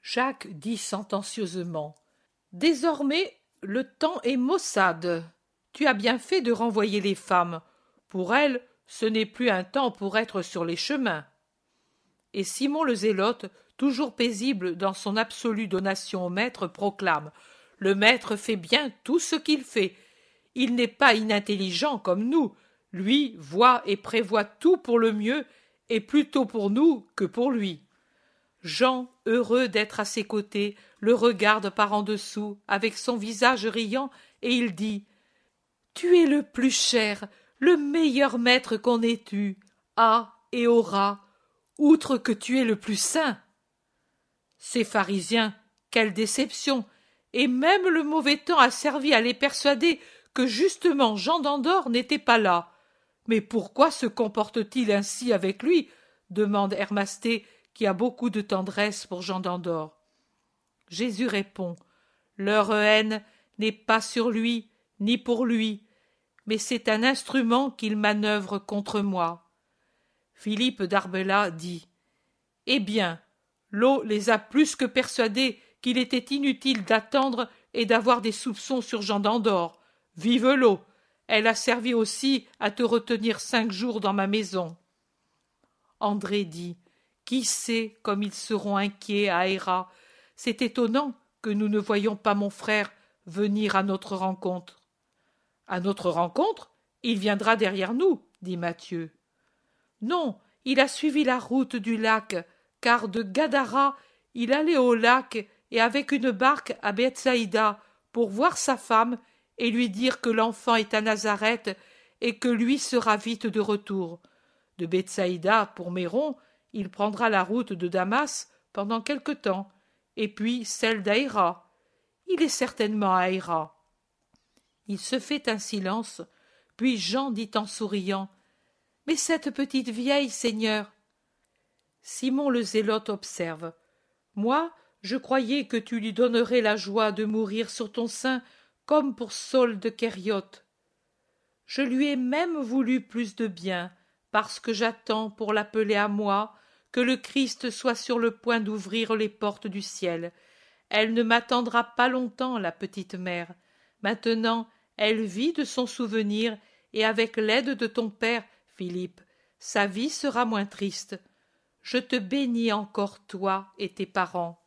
Jacques dit sentencieusement « Désormais, le temps est maussade. Tu as bien fait de renvoyer les femmes. Pour elles, ce n'est plus un temps pour être sur les chemins. » Et Simon le Zélote, toujours paisible dans son absolue donation au maître, proclame « Le maître fait bien tout ce qu'il fait. Il n'est pas inintelligent comme nous. Lui voit et prévoit tout pour le mieux, et plutôt pour nous que pour lui. » Jean, heureux d'être à ses côtés, le regarde par en dessous, avec son visage riant, et il dit « Tu es le plus cher, le meilleur maître qu'on ait eu, a et aura, outre que tu es le plus saint. » Ces pharisiens, quelle déception! Et même le mauvais temps a servi à les persuader que justement Jean d'Andorre n'était pas là. Mais pourquoi se comporte-t-il ainsi avec lui? Demande Hermasté, qui a beaucoup de tendresse pour Jean d'Andorre. Jésus répond « Leur haine n'est pas sur lui, ni pour lui, mais c'est un instrument qu'ils manœuvrent contre moi. » Philippe d'Arbela dit « Eh bien, l'eau les a plus que persuadés qu'il était inutile d'attendre et d'avoir des soupçons sur Jean d'Andorre. Vive l'eau! Elle a servi aussi à te retenir 5 jours dans ma maison. » André dit « Qui sait comme ils seront inquiets à Héra? C'est étonnant que nous ne voyions pas mon frère venir à notre rencontre. » « À notre rencontre? Il viendra derrière nous, dit Matthieu. « Non, il a suivi la route du lac, car de Gadara, il allait au lac et avec une barque à Bethsaïda pour voir sa femme et lui dire que l'enfant est à Nazareth et que lui sera vite de retour. De Bethsaïda pour Méron, il prendra la route de Damas pendant quelque temps, et puis celle d'Aéra. Il est certainement à Aéra. » Il se fait un silence, puis Jean dit en souriant « Mais cette petite vieille, Seigneur !» Simon le Zélote observe « Moi, je croyais que tu lui donnerais la joie de mourir sur ton sein comme pour Saul de Kériote. Je lui ai même voulu plus de bien, parce que j'attends pour l'appeler à moi, que le Christ soit sur le point d'ouvrir les portes du ciel. Elle ne m'attendra pas longtemps, la petite mère. Maintenant, elle vit de son souvenir, et avec l'aide de ton père, Philippe, sa vie sera moins triste. Je te bénis encore, toi et tes parents. »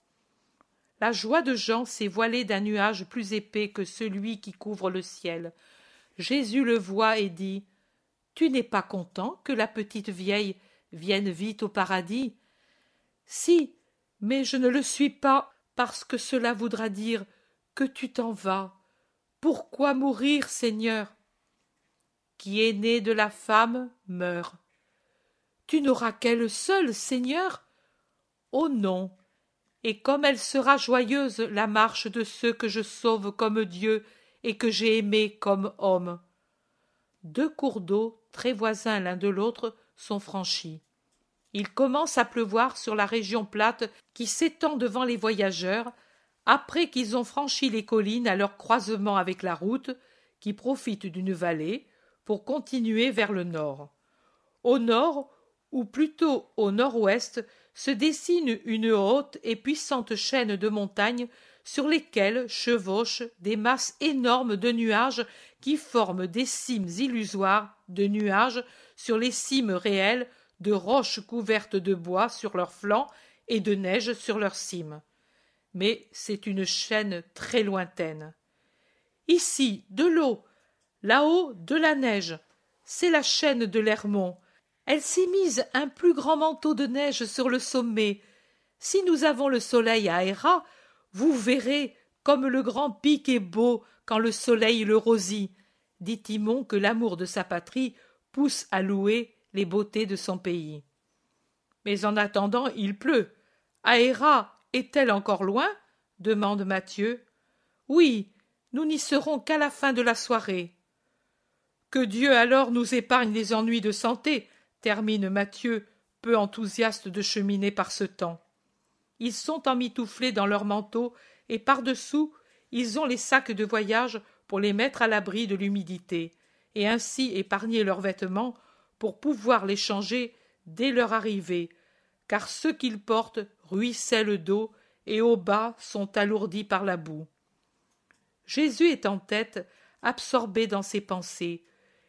La joie de Jean s'est voilée d'un nuage plus épais que celui qui couvre le ciel. Jésus le voit et dit « Tu n'es pas content que la petite vieille vienne vite au paradis? Si, mais je ne le suis pas, parce que cela voudra dire que tu t'en vas. Pourquoi mourir, Seigneur? » qui est né de la femme meurt. Tu n'auras qu'elle seule, Seigneur? Oh non! Et comme elle sera joyeuse, la marche de ceux que je sauve comme Dieu et que j'ai aimés comme homme. 2 cours d'eau, très voisins l'un de l'autre, sont franchis. Il commence à pleuvoir sur la région plate qui s'étend devant les voyageurs, après qu'ils ont franchi les collines à leur croisement avec la route, qui profite d'une vallée, pour continuer vers le nord. Au nord, ou plutôt au nord-ouest, se dessine une haute et puissante chaîne de montagnes sur lesquelles chevauchent des masses énormes de nuages qui forment des cimes illusoires de nuages sur les cimes réelles, de roches couvertes de bois sur leurs flancs et de neige sur leurs cimes. Mais c'est une chaîne très lointaine. Ici, de l'eau, là-haut, de la neige. C'est la chaîne de l'Hermont. Elle s'est mise un plus grand manteau de neige sur le sommet. Si nous avons le soleil à Héra, vous verrez comme le grand pic est beau quand le soleil le rosit, dit Timon que l'amour de sa patrie pousse à louer les beautés de son pays. Mais en attendant, il pleut. Héra est-elle encore loin? Demande Mathieu. Oui, nous n'y serons qu'à la fin de la soirée. Que Dieu alors nous épargne les ennuis de santé, termine Mathieu, peu enthousiaste de cheminer par ce temps. Ils sont emmitouflés dans leurs manteaux et par-dessous, ils ont les sacs de voyage pour les mettre à l'abri de l'humidité, et ainsi épargner leurs vêtements pour pouvoir les changer dès leur arrivée, car ceux qu'ils portent ruissellent d'eau et au bas sont alourdis par la boue. Jésus est en tête, absorbé dans ses pensées.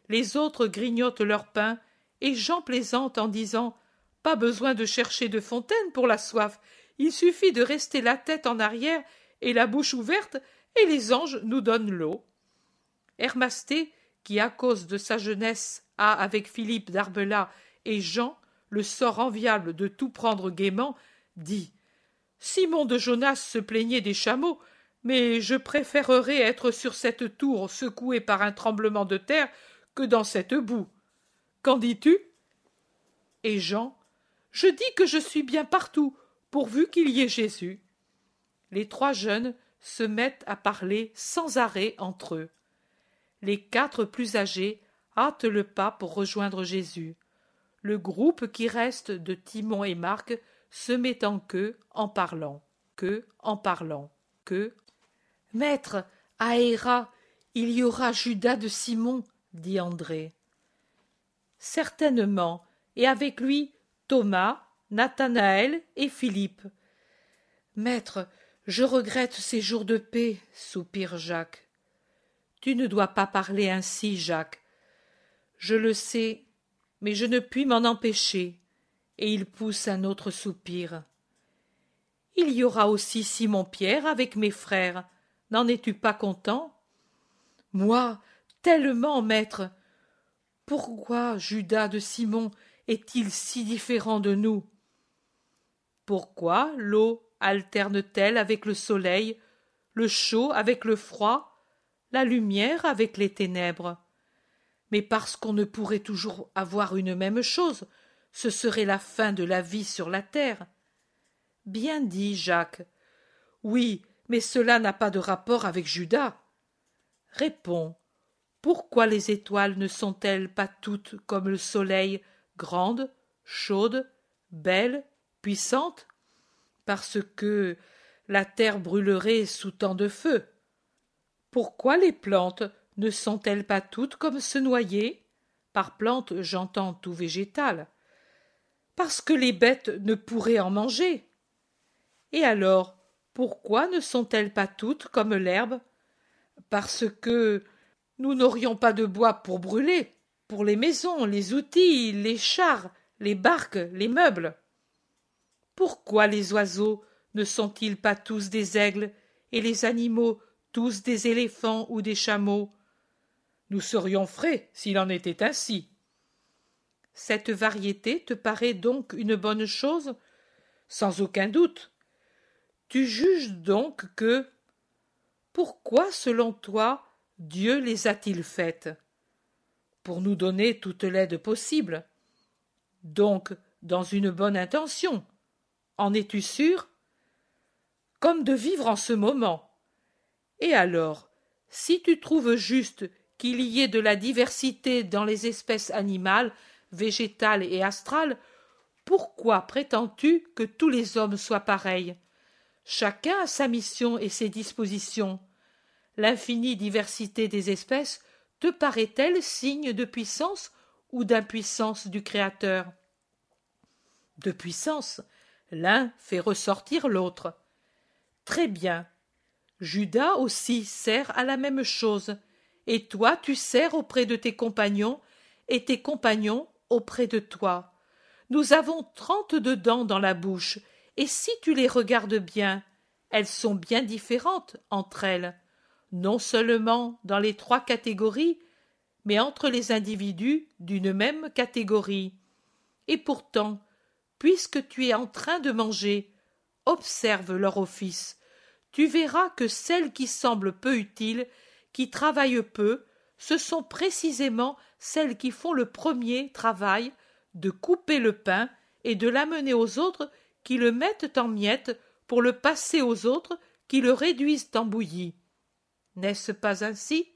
Les autres grignotent leur pain, et Jean plaisante en disant « Pas besoin de chercher de fontaine pour la soif, il suffit de rester la tête en arrière et la bouche ouverte, et les anges nous donnent l'eau. » Hermasté, qui à cause de sa jeunesse a avec Philippe d'Arbela et Jean le sort enviable de tout prendre gaiement, dit « Simon de Jonas se plaignait des chameaux, mais je préférerais être sur cette tour secouée par un tremblement de terre que dans cette boue. Qu'en dis-tu? » Et Jean, « Je dis que je suis bien partout, pourvu qu'il y ait Jésus. » Les 3 jeunes se mettent à parler sans arrêt entre eux. Les 4 plus âgés hâtent le pas pour rejoindre Jésus. Le groupe qui reste de Timon et Marc se met en queue en parlant, que. « Maître, à Héra, il y aura Judas de Simon, dit André. Certainement, et avec lui Thomas, Nathanaël et Philippe. Maître, je regrette ces jours de paix, soupire Jacques. Tu ne dois pas parler ainsi, Jacques. Je le sais, mais je ne puis m'en empêcher. Et il pousse un autre soupir. Il y aura aussi Simon-Pierre avec mes frères. N'en es-tu pas content? Moi, tellement, maître. Pourquoi Judas de Simon est-il si différent de nous? Pourquoi l'eau alterne-t-elle avec le soleil, le chaud avec le froid, la lumière avec les ténèbres? Mais parce qu'on ne pourrait toujours avoir une même chose, ce serait la fin de la vie sur la terre. Bien dit, Jacques. Oui, mais cela n'a pas de rapport avec Judas. Réponds, pourquoi les étoiles ne sont-elles pas toutes comme le soleil, grandes, chaudes, belles, puissantes? Parce que la terre brûlerait sous tant de feu. Pourquoi les plantes ne sont-elles pas toutes comme ce noyer? Par plante, j'entends tout végétal. Parce que les bêtes ne pourraient en manger. Et alors, pourquoi ne sont-elles pas toutes comme l'herbe? Parce que nous n'aurions pas de bois pour brûler, pour les maisons, les outils, les chars, les barques, les meubles. Pourquoi les oiseaux ne sont-ils pas tous des aigles, et les animaux tous des éléphants ou des chameaux? Nous serions frais s'il en était ainsi. Cette variété te paraît donc une bonne chose? Sans aucun doute. Tu juges donc que... Pourquoi, selon toi, Dieu les a-t-il faites? pour nous donner toute l'aide possible. Donc, dans une bonne intention. En es-tu sûr? Comme de vivre en ce moment. Et alors, si tu trouves juste qu'il y ait de la diversité dans les espèces animales, végétales et astrales, pourquoi prétends-tu que tous les hommes soient pareils? Chacun a sa mission et ses dispositions. L'infinie diversité des espèces te paraît-elle signe de puissance ou d'impuissance du Créateur? De puissance, l'un fait ressortir l'autre. Très bien. Judas aussi sert à la même chose, et toi tu sers auprès de tes compagnons, et tes compagnons auprès de toi. Nous avons 32 dents dans la bouche, et si tu les regardes bien, elles sont bien différentes entre elles, non seulement dans les 3 catégories, mais entre les individus d'une même catégorie. Et pourtant, puisque tu es en train de manger, observe leur office. Tu verras que celles qui semblent peu utiles, qui travaillent peu, ce sont précisément celles qui font le premier travail de couper le pain et de l'amener aux autres qui le mettent en miettes pour le passer aux autres qui le réduisent en bouillie. N'est-ce pas ainsi?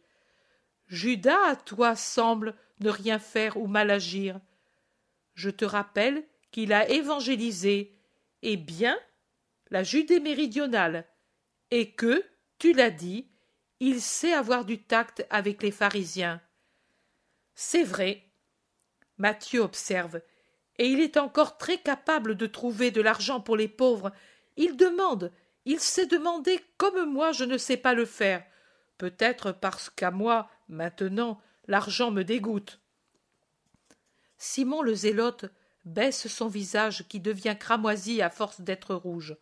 Judas, à toi, semble ne rien faire ou mal agir. Je te rappelle qu'il a évangélisé, et bien, la Judée méridionale, et que, tu l'as dit, il sait avoir du tact avec les pharisiens. C'est vrai. Matthieu observe, et il est encore très capable de trouver de l'argent pour les pauvres. Il sait demander comme moi je ne sais pas le faire, peut-être parce qu'à moi, maintenant, l'argent me dégoûte. Simon le Zélote baisse son visage qui devient cramoisi à force d'être rouge.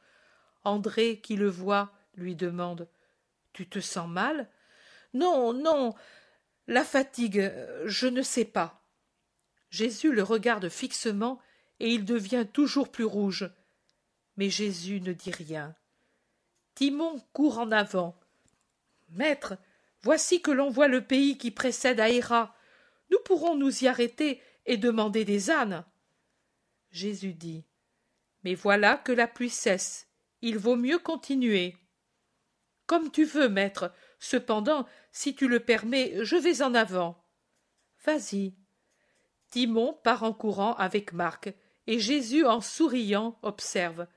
André, qui le voit, lui demande « Tu te sens mal ?»« Non, non, la fatigue, je ne sais pas. » Jésus le regarde fixement et il devient toujours plus rouge. Mais Jésus ne dit rien. Timon court en avant. « Maître, voici que l'on voit le pays qui précède Aéra. Nous pourrons nous y arrêter et demander des ânes. » Jésus dit « Mais voilà que la pluie cesse. Il vaut mieux continuer. »« Comme tu veux, maître. Cependant, si tu le permets, je vais en avant. »« Vas-y. » Timon part en courant avec Marc, et Jésus, en souriant, observe.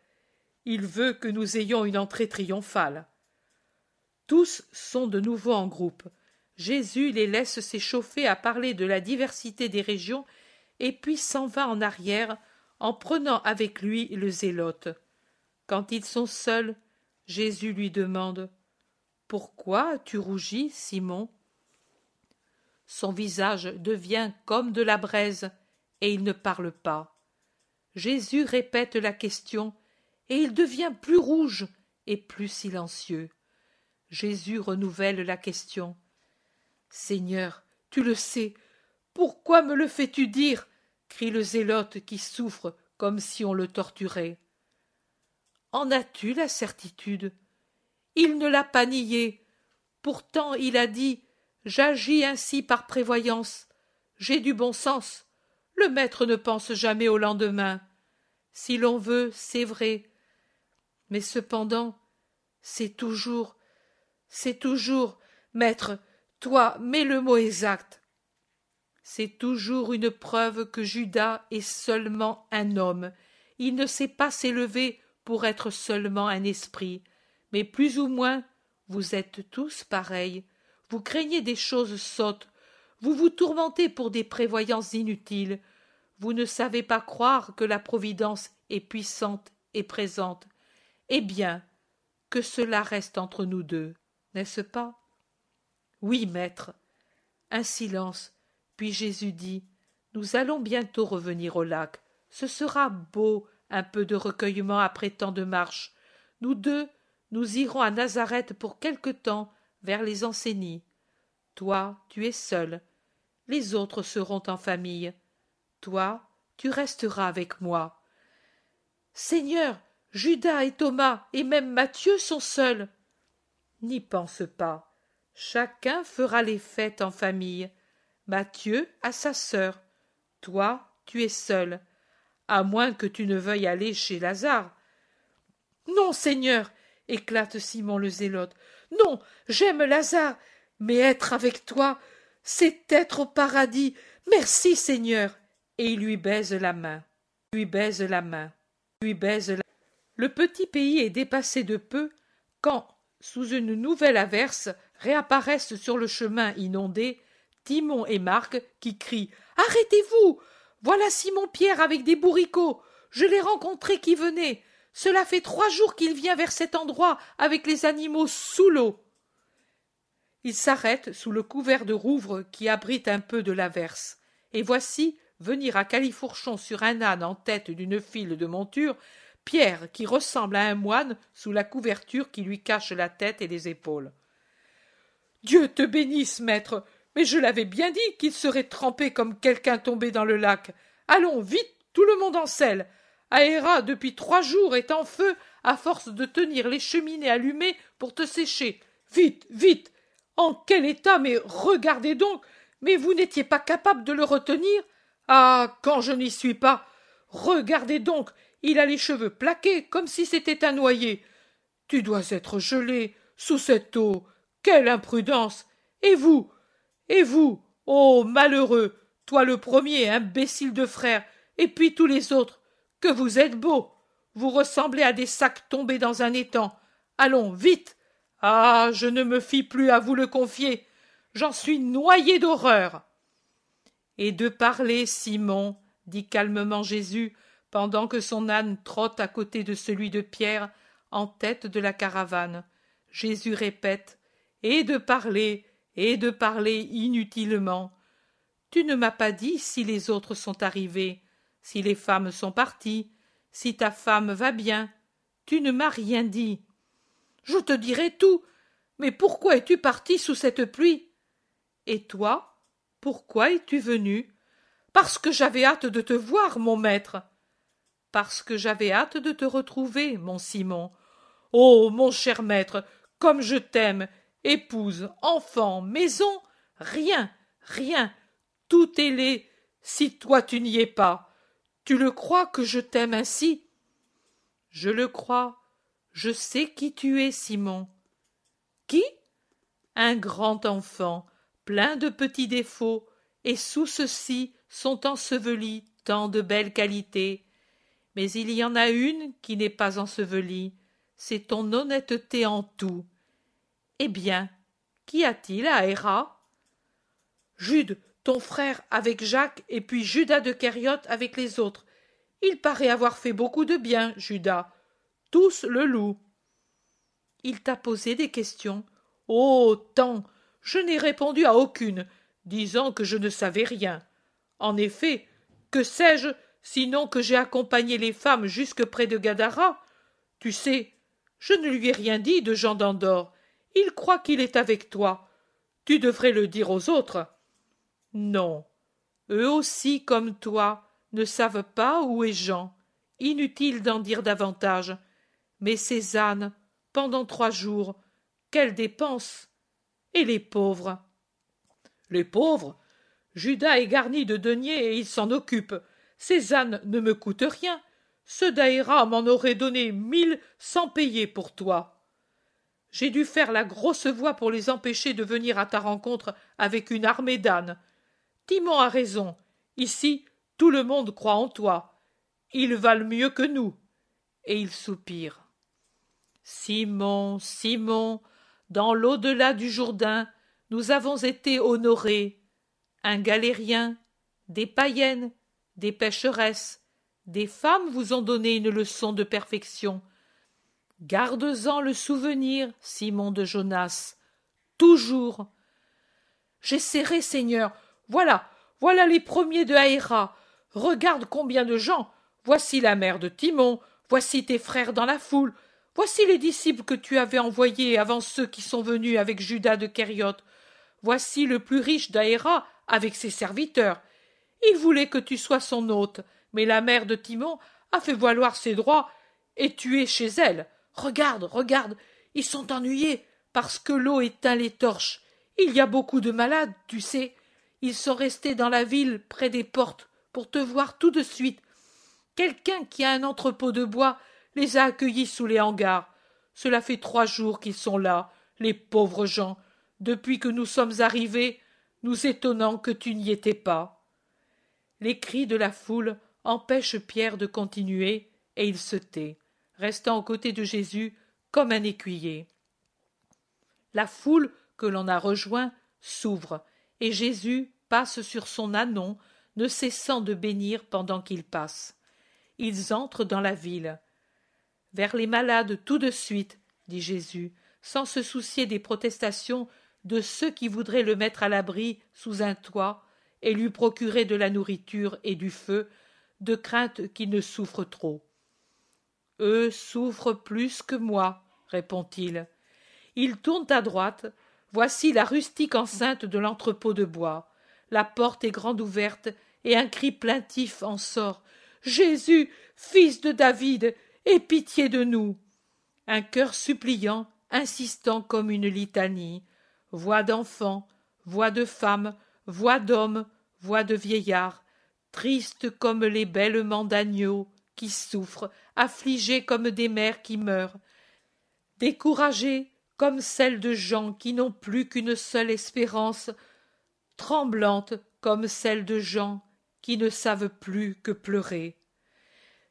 Il veut que nous ayons une entrée triomphale. Tous sont de nouveau en groupe. Jésus les laisse s'échauffer à parler de la diversité des régions, et puis s'en va en arrière, en prenant avec lui le Zélote. Quand ils sont seuls, Jésus lui demande « Pourquoi as-tu rougi, Simon ?» Son visage devient comme de la braise, et il ne parle pas. Jésus répète la question, et il devient plus rouge et plus silencieux. Jésus renouvelle la question. « Seigneur, tu le sais, pourquoi me le fais-tu dire ?» crie le Zélote qui souffre comme si on le torturait. En as-tu la certitude? Il ne l'a pas nié. Pourtant il a dit « J'agis ainsi par prévoyance. J'ai du bon sens. Le maître ne pense jamais au lendemain. Si l'on veut, c'est vrai. Mais cependant, c'est toujours, maître, toi, mets le mot exact. C'est toujours une preuve que Judas est seulement un homme. Il ne sait pas s'élever pour être seulement un esprit. Mais plus ou moins, vous êtes tous pareils. Vous craignez des choses sottes. Vous vous tourmentez pour des prévoyances inutiles. Vous ne savez pas croire que la Providence est puissante et présente. Eh bien, que cela reste entre nous deux, n'est-ce pas? Oui, maître. Un silence, puis Jésus dit « Nous allons bientôt revenir au lac. Ce sera beau, un peu de recueillement après tant de marche. Nous deux, nous irons à Nazareth pour quelque temps, vers les Ansénies. Toi, tu es seul. Les autres seront en famille. Toi, tu resteras avec moi. Seigneur, Judas et Thomas et même Matthieu sont seuls. N'y pense pas. Chacun fera les fêtes en famille. Matthieu a sa sœur. Toi, tu es seul, à moins que tu ne veuilles aller chez Lazare. Non, Seigneur, éclate Simon le Zélote. Non, j'aime Lazare, mais être avec toi, c'est être au paradis. Merci, Seigneur. Et il lui baise la main. Lui baise la main. Lui baise la... Le petit pays est dépassé de peu quand, sous une nouvelle averse, réapparaissent sur le chemin inondé Timon et Marc qui crient « Arrêtez-vous! Voilà Simon-Pierre avec des bourricots. Je l'ai rencontré qui venait. Cela fait 3 jours qu'il vient vers cet endroit avec les animaux sous l'eau. » Il s'arrête sous le couvert de rouvre qui abrite un peu de l'averse. Et voici venir à califourchon sur un âne en tête d'une file de monture Pierre qui ressemble à un moine sous la couverture qui lui cache la tête et les épaules. « Dieu te bénisse, maître, mais je l'avais bien dit qu'il serait trempé comme quelqu'un tombé dans le lac. Allons, vite, tout le monde en selle. Aéra, depuis 3 jours, est en feu à force de tenir les cheminées allumées pour te sécher. Vite, vite. En quel état, mais regardez donc. Mais vous n'étiez pas capable de le retenir? Ah, quand je n'y suis pas. Regardez donc, il a les cheveux plaqués comme si c'était un noyer. Tu dois être gelé sous cette eau. Quelle imprudence. Et vous, ô malheureux, toi le premier, imbécile de frère, et puis tous les autres, que vous êtes beaux. Vous ressemblez à des sacs tombés dans un étang. Allons, vite. Ah, je ne me fie plus à vous le confier. J'en suis noyé d'horreur. Et de parler, Simon, dit calmement Jésus, pendant que son âne trotte à côté de celui de Pierre, en tête de la caravane. Jésus répète, et de parler inutilement. Tu ne m'as pas dit si les autres sont arrivés, si les femmes sont parties, si ta femme va bien. Tu ne m'as rien dit. Je te dirai tout. Mais pourquoi es-tu parti sous cette pluie? Et toi, pourquoi es-tu venu? Parce que j'avais hâte de te voir, mon maître. Parce que j'avais hâte de te retrouver, mon Simon. Oh, mon cher maître, comme je t'aime! Épouse, enfant, maison, rien, rien, tout est laid, si toi tu n'y es pas. Tu le crois que je t'aime ainsi? Je le crois. Je sais qui tu es, Simon. Qui? Un grand enfant, plein de petits défauts, et sous ceux-ci sont ensevelis tant de belles qualités. Mais il y en a une qui n'est pas ensevelie, c'est ton honnêteté en tout. Eh bien, qu'y a-t-il à Héra? Jude, ton frère avec Jacques, et puis Judas de Kériote avec les autres. Il paraît avoir fait beaucoup de bien, Judas. Tous le louent. Il t'a posé des questions. Oh, tant! Je n'ai répondu à aucune, disant que je ne savais rien. En effet, que sais-je, sinon que j'ai accompagné les femmes jusque près de Gadara? Tu sais, je ne lui ai rien dit de Jean d'Andorre. Il croit qu'il est avec toi. Tu devrais le dire aux autres. Non, eux aussi, comme toi, ne savent pas où est Jean. Inutile d'en dire davantage. Mais ces ânes, pendant 3 jours, quelle dépense! Et les pauvres? Les pauvres? Judas est garni de deniers et il s'en occupe. Ces ânes ne me coûtent rien. Ceux d'Aéra m'en auraient donné 1000 sans payer pour toi. J'ai dû faire la grosse voix pour les empêcher de venir à ta rencontre avec une armée d'ânes. Timon a raison. Ici, tout le monde croit en toi. Ils valent mieux que nous. Et il soupire. Simon, Simon, dans l'au-delà du Jourdain, nous avons été honorés. Un galérien, des païennes, des pécheresses, des femmes vous ont donné une leçon de perfection. Garde-en le souvenir, Simon de Jonas, toujours. J'essaierai, Seigneur. Voilà les premiers de Aéra. Regarde combien de gens. Voici la mère de Timon. Voici tes frères dans la foule. Voici les disciples que tu avais envoyés avant ceux qui sont venus avec Judas de Kériote. Voici le plus riche d'Aéra avec ses serviteurs. Il voulait que tu sois son hôte, mais la mère de Timon a fait valoir ses droits et tu es chez elle. Regarde, ils sont ennuyés parce que l'eau éteint les torches. Il y a beaucoup de malades, tu sais. Ils sont restés dans la ville, près des portes, pour te voir tout de suite. Quelqu'un qui a un entrepôt de bois les a accueillis sous les hangars. Cela fait 3 jours qu'ils sont là, les pauvres gens. Depuis que nous sommes arrivés, nous étonnant que tu n'y étais pas. » Les cris de la foule empêchent Pierre de continuer, et il se tait, restant aux côtés de Jésus comme un écuyer. La foule que l'on a rejoint s'ouvre, et Jésus passe sur son ânon, ne cessant de bénir pendant qu'il passe. Ils entrent dans la ville. « Vers les malades tout de suite, » dit Jésus, sans se soucier des protestations de ceux qui voudraient le mettre à l'abri sous un toit et lui procurer de la nourriture et du feu, de crainte qu'il ne souffre trop. « Eux souffrent plus que moi, » répond-il. Il tourne à droite. Voici la rustique enceinte de l'entrepôt de bois. La porte est grande ouverte, et un cri plaintif en sort. « Jésus, fils de David, aie pitié de nous !» Un chœur suppliant, insistant comme une litanie. Voix d'enfant, voix de femme, voix d'homme, voix de vieillard, tristes comme les bêlements d'agneaux qui souffrent, affligés comme des mères qui meurent, découragés comme celles de gens qui n'ont plus qu'une seule espérance, tremblantes comme celles de gens qui ne savent plus que pleurer.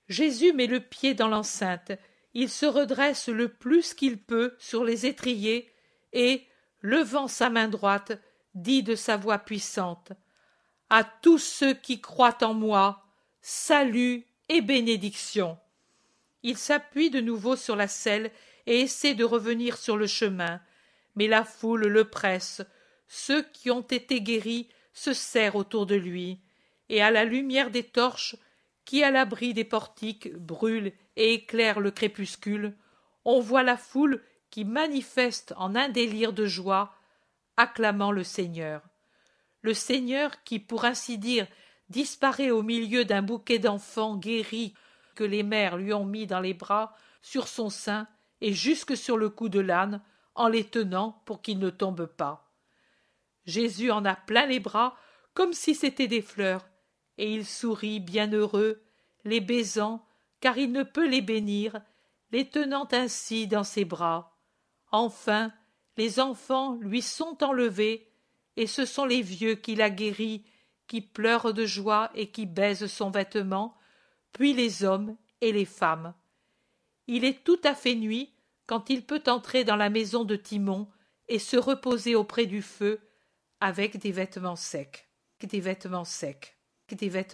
Jésus met le pied dans l'enceinte, il se redresse le plus qu'il peut sur les étriers et, levant sa main droite, dit de sa voix puissante: « À tous ceux qui croient en moi, salut et bénédiction. » Il s'appuie de nouveau sur la selle et essaie de revenir sur le chemin, mais la foule le presse. Ceux qui ont été guéris se serrent autour de lui, et à la lumière des torches qui, à l'abri des portiques, brûlent et éclairent le crépuscule, on voit la foule qui manifeste en un délire de joie, acclamant le Seigneur. Le Seigneur qui, pour ainsi dire, disparaît au milieu d'un bouquet d'enfants guéris que les mères lui ont mis dans les bras, sur son sein et jusque sur le cou de l'âne, en les tenant pour qu'ils ne tombent pas. Jésus en a plein les bras comme si c'étaient des fleurs, et il sourit bien heureux, les baisant, car il ne peut les bénir, les tenant ainsi dans ses bras. Enfin, les enfants lui sont enlevés, et ce sont les vieux qu'il a guéris, qui pleurent de joie et qui baisent son vêtement, puis les hommes et les femmes. Il est tout à fait nuit quand il peut entrer dans la maison de Timon et se reposer auprès du feu avec des vêtements secs, des vêtements secs, des vêtements